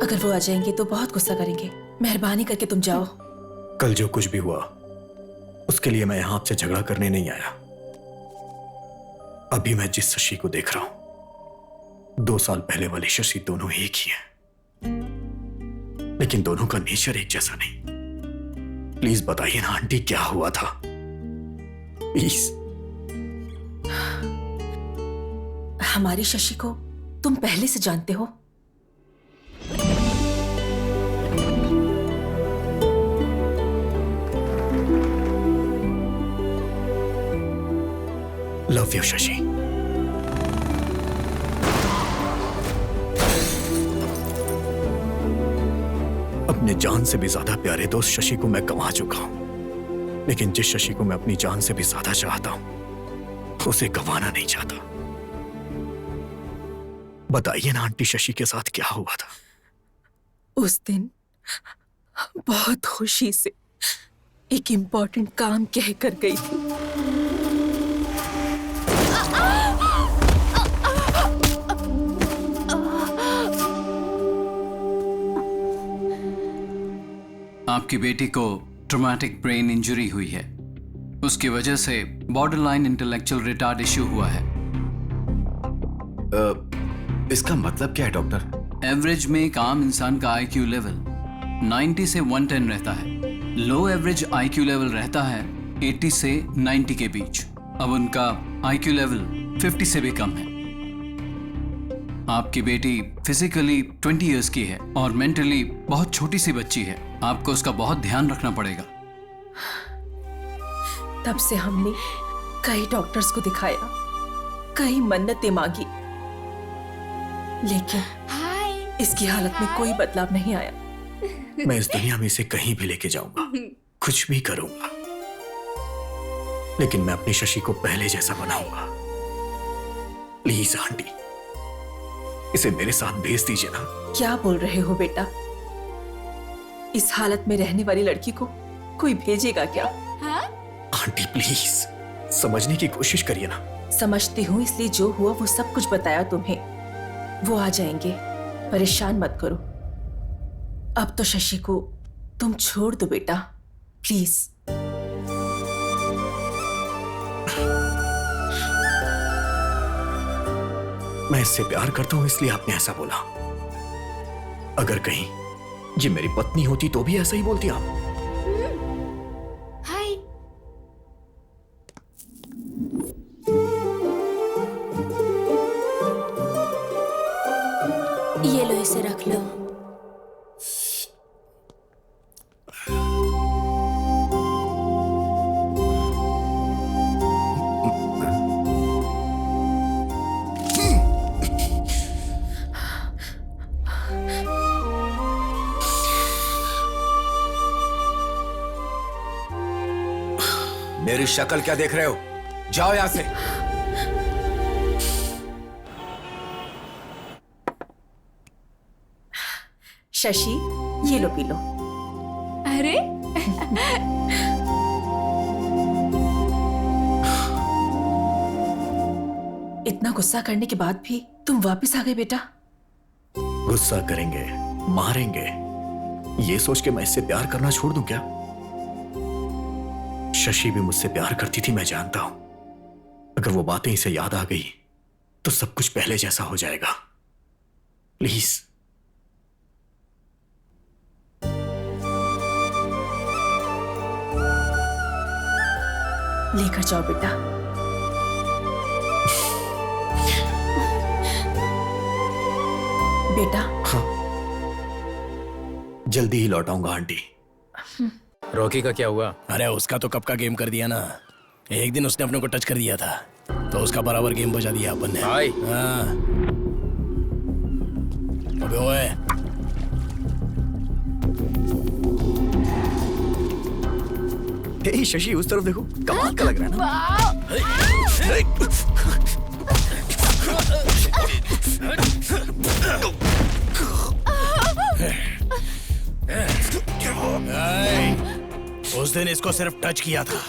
अगर वो आ जाएंगे तो बहुत गुस्सा करेंगे। मेहरबानी करके तुम जाओ। कल जो कुछ भी हुआ उसके लिए मैं यहां आपसे झगड़ा करने नहीं आया। अभी मैं जिस शशि को देख रहा हूं, 2 साल पहले वाली शशि दोनों एक ही हैं, लेकिन दोनों का नेचर एक जैसा नहीं। प्लीज बताइए ना आंटी, क्या हुआ था? प्लीज। हमारी शशि को तुम पहले से जानते हो। Love you Shashi. अपने जान से भी ज्यादा प्यारे दोस्त शशि को मैं गंवा चुका हूं, लेकिन जिस शशि को मैं अपनी जान से भी ज्यादा चाहता हूं, उसे गंवाना नहीं चाहता। बताइए ना आंटी, शशि के साथ क्या हुआ था? उस दिन बहुत खुशी से एक इम्पोर्टेंट काम कह कर गई थी। आपकी बेटी को ट्रॉमेटिक ब्रेन इंजरी हुई है। उसकी वजह से बॉर्डरलाइन इंटेलेक्चुअल रिटार्ड इश्यू हुआ है। इसका मतलब क्या है डॉक्टर? एवरेज में एक आम इंसान का आईक्यू लेवल 90 से 110 रहता है। लो एवरेज आईक्यू लेवल रहता है 80 से 90 के बीच। अब उनका आईक्यू लेवल 50 से भी कम है। आपकी बेटी फिजिकली 20 इयर्स की है और मेंटली बहुत छोटी सी बच्ची है। आपको उसका बहुत ध्यान रखना पड़ेगा। तब से हमने कई डॉक्टर्स को दिखाया, कई मन्नतें मांगी, लेकिन इसकी हालत में कोई बदलाव नहीं आया। मैं इस दुनिया में इसे कहीं भी लेके जाऊंगा, कुछ भी करूंगा, लेकिन मैं अपनी शशि को पहले जैसा बनाऊंगा। प्लीज आंटी, इसे मेरे साथ भेज दीजिए ना। क्या बोल रहे हो बेटा? इस हालत में रहने वाली लड़की को कोई भेजेगा क्या? हाँ? आंटी प्लीज समझने की कोशिश करिए ना। समझती हूँ, इसलिए जो हुआ वो सब कुछ बताया तुम्हें। वो आ जाएंगे, परेशान मत करो। अब तो शशि को तुम छोड़ दो बेटा, प्लीज। मैं इससे प्यार करता हूं इसलिए आपने ऐसा बोला। अगर कहीं ये मेरी पत्नी होती तो भी ऐसा ही बोलती आप। हाय। ये लो, इसे रख लो। मेरी शक्ल क्या देख रहे हो? जाओ यहां से। शशि, ये लो, पी लो। अरे इतना गुस्सा करने के बाद भी तुम वापस आ गए बेटा। गुस्सा करेंगे, मारेंगे, ये सोच के मैं इससे प्यार करना छोड़ दूं क्या? शशि भी मुझसे प्यार करती थी, मैं जानता हूं। अगर वो बातें इसे याद आ गई तो सब कुछ पहले जैसा हो जाएगा। प्लीज। लेकर जाओ बेटा। बेटा। हाँ, जल्दी ही लौटाऊंगा आंटी। रॉकी का क्या हुआ? अरे उसका तो कब का गेम कर दिया ना। एक दिन उसने अपने को टच कर दिया था तो उसका बराबर गेम बजा दिया अपन ने। हाँ। अबे ओए। हे शशि, उस तरफ देखो, कमाल का लग रहा है ना? उस दिन इसको सिर्फ टच किया था।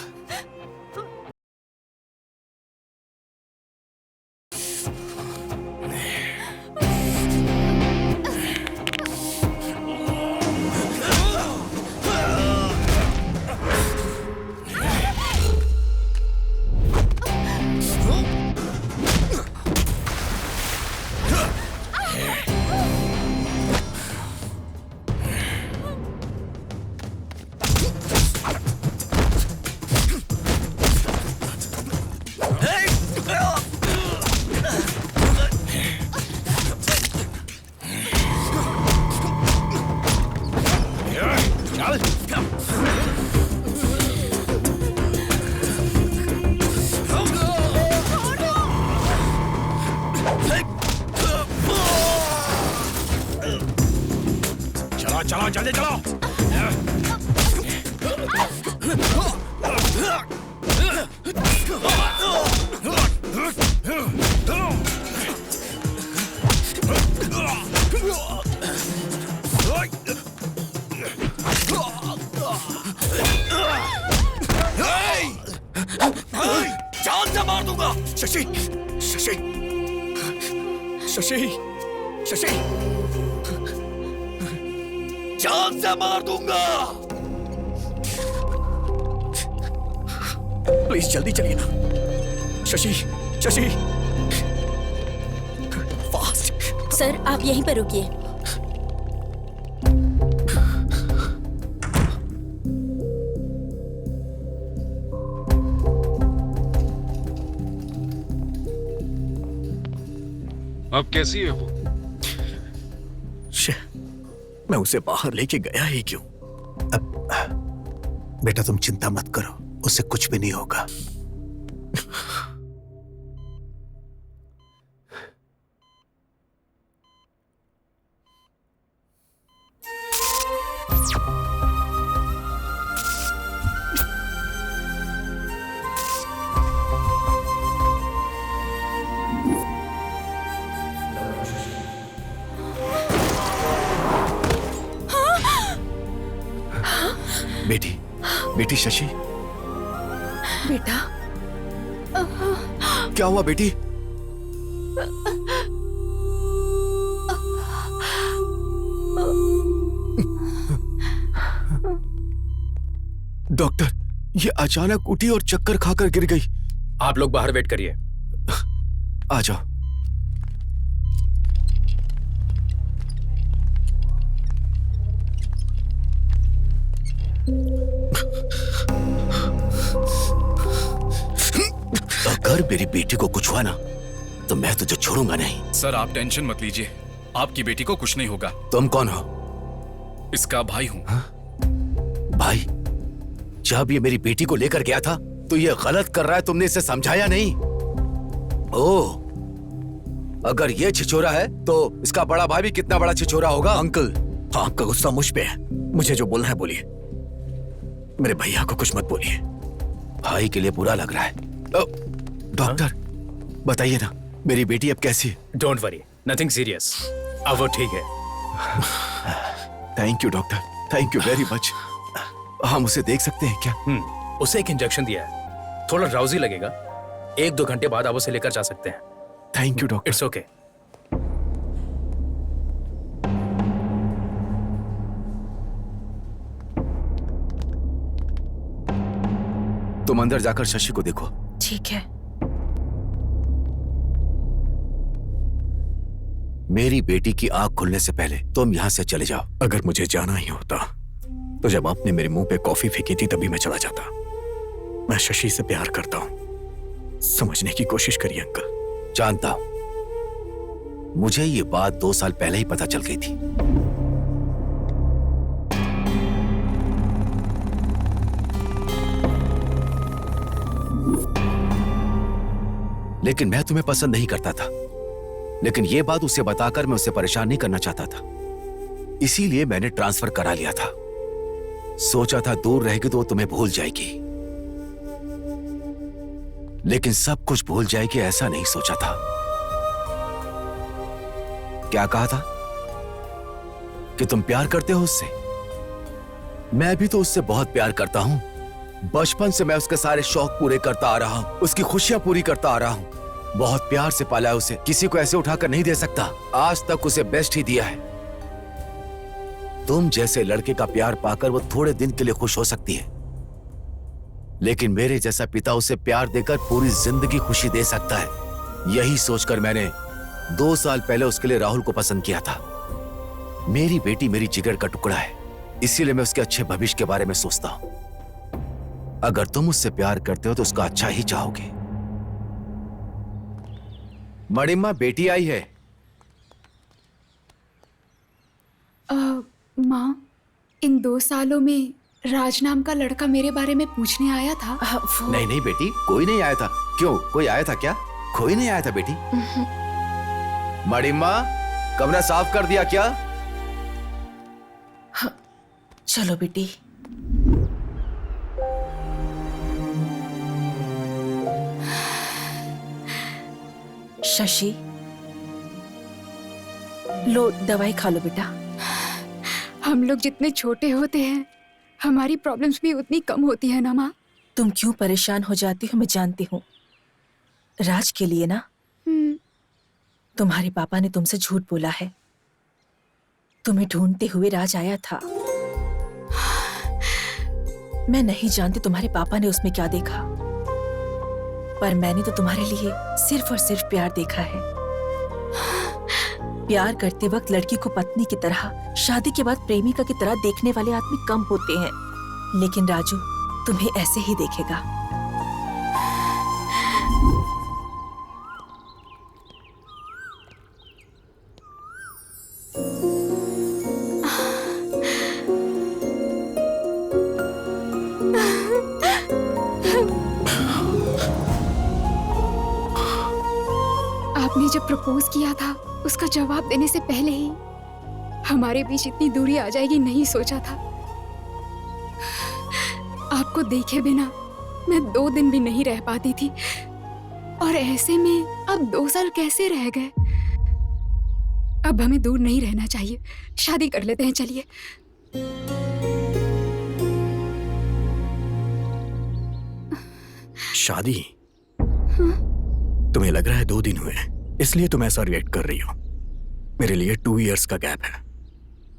चलो जल्दी चलो। जान से मार दूंगा। शशि, शशि, शशि, शशि, जान से मार दूंगा। प्लीज जल्दी चलिए ना। शशि, शशि, फास्ट। सर आप यहीं पर रुकिए। अब कैसी है वो? मैं उसे बाहर लेके गया ही क्यों? बेटा तुम चिंता मत करो, उससे कुछ भी नहीं होगा। बेटी शशि, बेटा क्या हुआ बेटी? डॉक्टर, ये अचानक उठी और चक्कर खाकर गिर गई। आप लोग बाहर वेट करिए। आ जाओ। अगर मेरी बेटी को कुछ हुआ ना तो मैं तुझे छोड़ूंगा नहीं। सर आप टेंशन मत लीजिए, आपकी बेटी को कुछ नहीं होगा। तुम कौन हो? इसका भाई हूं। भाई? जब ये मेरी बेटी को लेकर गया था तो ये गलत कर रहा है, तुमने इसे समझाया नहीं? ओह, अगर ये छिछोरा है तो इसका बड़ा भाई भी कितना बड़ा छिछोरा होगा। अंकल, आपका गुस्सा मुझ पे है। मुझे जो बोलना है बोलिए, मेरे भैया को कुछ मत बोलिए। भाई के लिए बुरा लग रहा है। डॉक्टर बताइए ना, मेरी बेटी अब कैसी है? डोंट वरी, नथिंग सीरियस, अब वो ठीक है। Thank you doctor, thank you very much. हम उसे देख सकते हैं क्या? उसे एक इंजेक्शन दिया है, थोड़ा ड्राउजी लगेगा, 1-2 घंटे बाद आप उसे लेकर जा सकते हैं। Thank you doctor. It's okay. तुम अंदर जाकर शशि को देखो। ठीक है। मेरी बेटी की आंख खुलने से पहले तुम यहां से चले जाओ। अगर मुझे जाना ही होता तो जब आपने मेरे मुंह पे कॉफी फेंकी थी तभी मैं चला जाता। मैं शशि से प्यार करता हूं, समझने की कोशिश करिए अंकल। जानता हूं, मुझे ये बात 2 साल पहले ही पता चल गई थी। लेकिन मैं तुम्हें पसंद नहीं करता था, लेकिन यह बात उसे बताकर मैं उसे परेशान नहीं करना चाहता था, इसीलिए मैंने ट्रांसफर करा लिया था। सोचा था दूर रहेगी तो वो तुम्हें भूल जाएगी, लेकिन सब कुछ भूल जाएगी ऐसा नहीं सोचा था। क्या कहा था कि तुम प्यार करते हो उससे? मैं भी तो उससे बहुत प्यार करता हूं। बचपन से मैं उसके सारे शौक पूरे करता आ रहा हूं, उसकी खुशियां पूरी करता आ रहा हूं। बहुत प्यार से पाला है उसे, किसी को ऐसे उठाकर नहीं दे सकता। आज तक उसे बेस्ट ही दिया है। तुम जैसे लड़के का प्यार पाकर वो थोड़े दिन के लिए खुश हो सकती है, लेकिन मेरे जैसा पिता उसे प्यार देकर पूरी जिंदगी खुशी दे सकता है। यही सोचकर मैंने 2 साल पहले उसके लिए राहुल को पसंद किया था। मेरी बेटी मेरी जिगर का टुकड़ा है, इसीलिए मैं उसके अच्छे भविष्य के बारे में सोचता हूं। अगर तुम उससे प्यार करते हो तो उसका अच्छा ही चाहोगे। मणिम्मा, बेटी आई है। माँ, इन 2 सालों में राज नाम का लड़का मेरे बारे में पूछने आया था। नहीं नहीं बेटी, कोई नहीं आया था। क्यों, कोई आया था क्या? कोई नहीं आया था बेटी। मणिम्मा, कमरा साफ कर दिया क्या? हाँ, चलो बेटी। शशि, लो दवाई खा लो बेटा। हम लोग जितने छोटे होते हैं हमारी प्रॉब्लम्स भी उतनी कम होती है ना माँ। तुम क्यों परेशान हो जाती हो मैं जानती हूँ। राज के लिए ना, तुम्हारे पापा ने तुमसे झूठ बोला है। तुम्हें ढूंढते हुए राज आया था। मैं नहीं जानती तुम्हारे पापा ने उसमें क्या देखा, पर मैंने तो तुम्हारे लिए सिर्फ और सिर्फ प्यार देखा है। प्यार करते वक्त लड़की को पत्नी की तरह, शादी के बाद प्रेमिका की तरह देखने वाले आदमी कम होते हैं, लेकिन राजू तुम्हें ऐसे ही देखेगा। आपने जब प्रपोज किया था उसका जवाब देने से पहले ही हमारे बीच इतनी दूरी आ जाएगी नहीं सोचा था। आपको देखे बिना मैं 2 दिन भी नहीं रह पाती थी, और ऐसे में अब 2 साल कैसे रह गए। अब हमें दूर नहीं रहना चाहिए, शादी कर लेते हैं। चलिए। शादी? तुम्हें लग रहा है 2 दिन हुए इसलिए तुम ऐसा रिएक्ट कर रही हो। मेरे लिए 2 इयर्स का गैप है।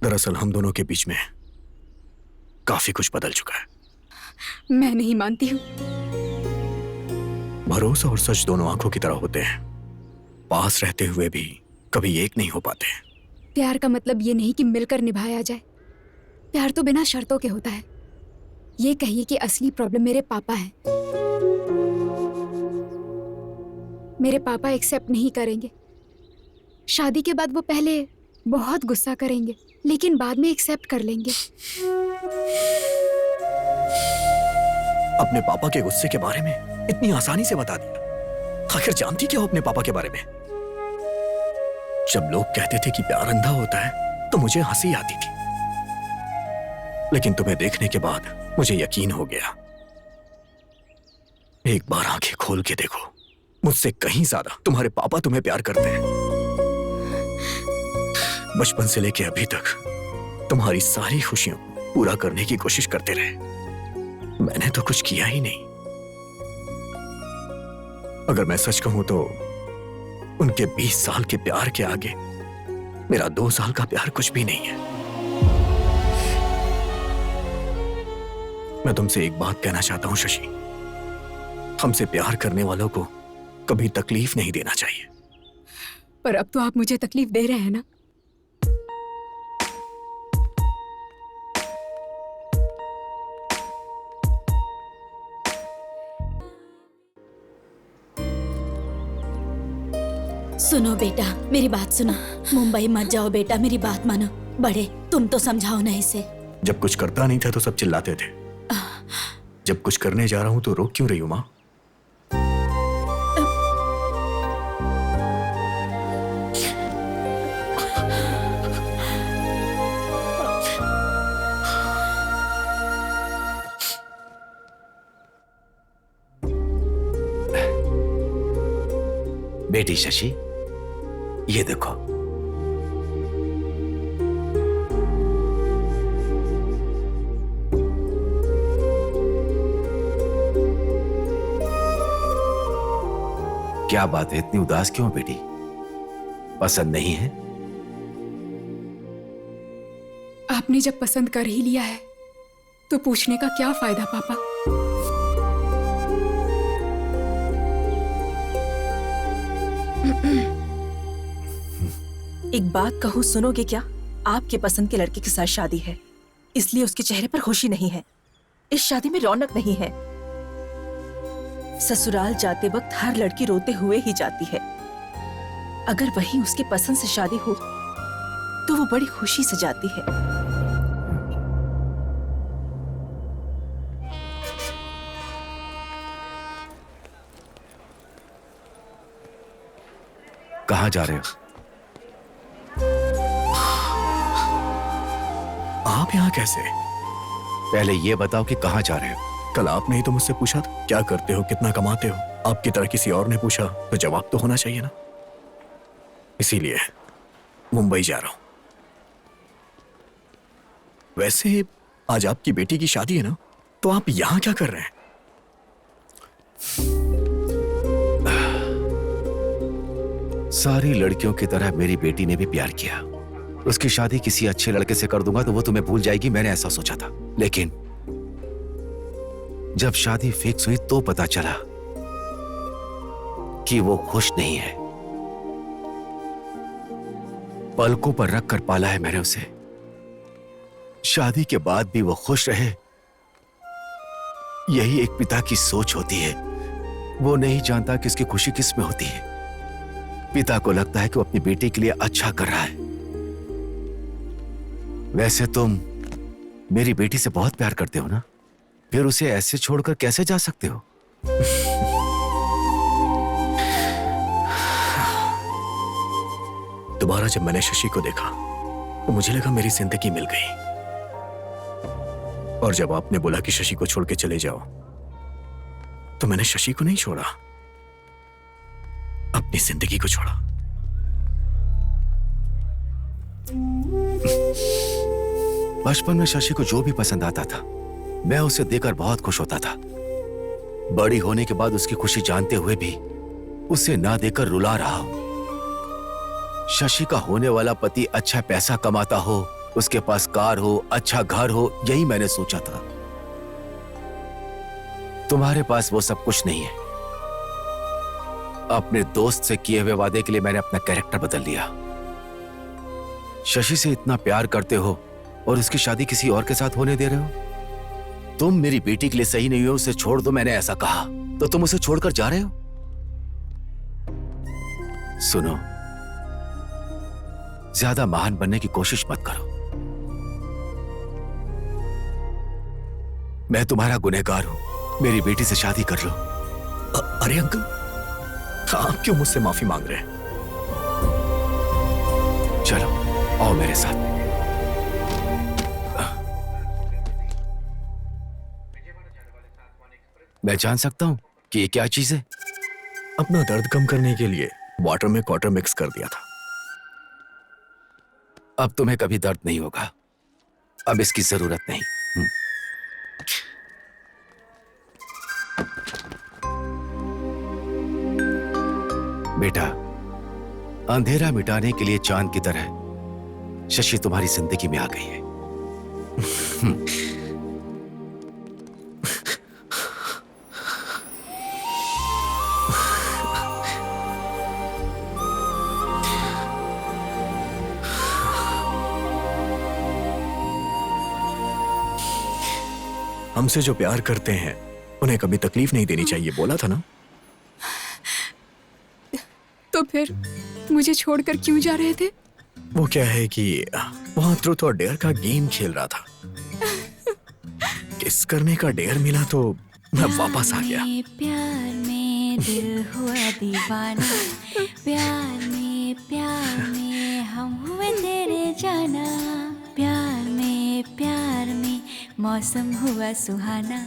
दरअसल हम दोनों के बीच में काफी कुछ बदल चुका है। मैं नहीं मानती हूँ। भरोसा और सच दोनों आंखों की तरह होते हैं। पास रहते हुए भी कभी एक नहीं हो पाते। प्यार का मतलब ये नहीं कि मिलकर निभाया जाए। प्यार तो बिना शर्तों के होता है। ये कहिए कि असली प्रॉब्लम मेरे पापा है। मेरे पापा एक्सेप्ट नहीं करेंगे। शादी के बाद वो पहले बहुत गुस्सा करेंगे लेकिन बाद में एक्सेप्ट कर लेंगे। अपने पापा के गुस्से के बारे में इतनी आसानी से बता दिया। आखिर जानती क्या हो अपने पापा के बारे में? जब लोग कहते थे कि प्यार अंधा होता है तो मुझे हंसी आती थी, लेकिन तुम्हें देखने के बाद मुझे यकीन हो गया। एक बार आंखें खोल के देखो, मुझसे कहीं ज्यादा तुम्हारे पापा तुम्हें प्यार करते हैं। बचपन से लेके अभी तक तुम्हारी सारी खुशियों को पूरा करने की कोशिश करते रहे। मैंने तो कुछ किया ही नहीं। अगर मैं सच कहूं तो उनके 20 साल के प्यार के आगे मेरा 2 साल का प्यार कुछ भी नहीं है। मैं तुमसे एक बात कहना चाहता हूं शशि, हमसे प्यार करने वालों को कभी तकलीफ नहीं देना चाहिए। पर अब तो आप मुझे तकलीफ दे रहे हैं ना। सुनो बेटा, मेरी बात सुनो। मुंबई मत जाओ बेटा, मेरी बात मानो। बड़े, तुम तो समझाओ ना इसे। जब कुछ करता नहीं था तो सब चिल्लाते थे। जब कुछ करने जा रहा हूं तो रोक क्यों रही हो मां? बेटी शशि, ये देखो। क्या बात है, इतनी उदास क्यों बेटी? पसंद नहीं है? आपने जब पसंद कर ही लिया है तो पूछने का क्या फायदा पापा? एक बात कहूँ, सुनोगे क्या? आपके पसंद के लड़के के साथ शादी है, इसलिए उसके चेहरे पर खुशी नहीं है। इस शादी में रौनक नहीं है। ससुराल जाते वक्त हर लड़की रोते हुए ही जाती है। अगर वही उसके पसंद से शादी हो तो वो बड़ी खुशी से जाती है। कहाँ जा रहे हो? आप यहाँ कैसे? पहले ये बताओ कि कहाँ जा रहे हो? कल आपने ही तो मुझसे पूछा था क्या करते हो, कितना कमाते हो। आपकी तरह किसी और ने पूछा तो जवाब तो होना चाहिए ना। इसीलिए मुंबई जा रहा हूं। वैसे आज आपकी बेटी की शादी है ना, तो आप यहां क्या कर रहे हैं? सारी लड़कियों की तरह मेरी बेटी ने भी प्यार किया। उसकी शादी किसी अच्छे लड़के से कर दूंगा तो वो तुम्हें भूल जाएगी, मैंने ऐसा सोचा था। लेकिन जब शादी फिक्स हुई तो पता चला कि वो खुश नहीं है। पलकों पर रखकर पाला है मैंने उसे। शादी के बाद भी वो खुश रहे, यही एक पिता की सोच होती है। वो नहीं जानता कि उसकी खुशी किस में होती है। पिता को लगता है कि वो अपनी बेटी के लिए अच्छा कर रहा है। वैसे तुम मेरी बेटी से बहुत प्यार करते हो ना, फिर उसे ऐसे छोड़कर कैसे जा सकते हो? दोबारा जब मैंने शशि को देखा तो मुझे लगा मेरी जिंदगी मिल गई। और जब आपने बोला कि शशि को छोड़ के चले जाओ तो मैंने शशि को नहीं छोड़ा, अपनी जिंदगी को छोड़ा। बचपन में शशि को जो भी पसंद आता था मैं उसे देकर बहुत खुश होता था। बड़ी होने के बाद उसकी खुशी जानते हुए भी उसे ना देकर रुला रहा हूं। शशि का होने वाला पति अच्छा पैसा कमाता हो, उसके पास कार हो, अच्छा घर हो, यही मैंने सोचा था। तुम्हारे पास वो सब कुछ नहीं है। अपने दोस्त से किए हुए वादे के लिए मैंने अपना कैरेक्टर बदल लिया। शशि से इतना प्यार करते हो और उसकी शादी किसी और के साथ होने दे रहे हो। तुम मेरी बेटी के लिए सही नहीं हो, उसे छोड़ दो, मैंने ऐसा कहा तो तुम उसे छोड़कर जा रहे हो। सुनो, ज्यादा महान बनने की कोशिश मत करो। मैं तुम्हारा गुनहगार हूं, मेरी बेटी से शादी कर लो। अरे अंकल, आप क्यों मुझसे माफी मांग रहे हैं? चलो आओ मेरे साथ। मैं जान सकता हूं कि ये क्या चीज है? अपना दर्द कम करने के लिए वाटर में क्वार्टर मिक्स कर दिया था। अब तुम्हें कभी दर्द नहीं होगा, अब इसकी जरूरत नहीं। बेटा, अंधेरा मिटाने के लिए चांद की तरह शशि तुम्हारी जिंदगी में आ गई है। हमसे जो प्यार करते हैं उन्हें कभी तकलीफ नहीं देनी चाहिए, बोला था ना। तो फिर मुझे छोड़कर क्यों जा रहे थे? वो क्या है कि वहां ट्रूथ और डेयर का गेम खेल रहा था। किस करने का डेयर मिला तो मैं वापस आ गया। प्यार में दिल हुआ दीवाना, प्यार में हम हुए तेरे जाना, प्यार में मौसम हुआ सुहाना।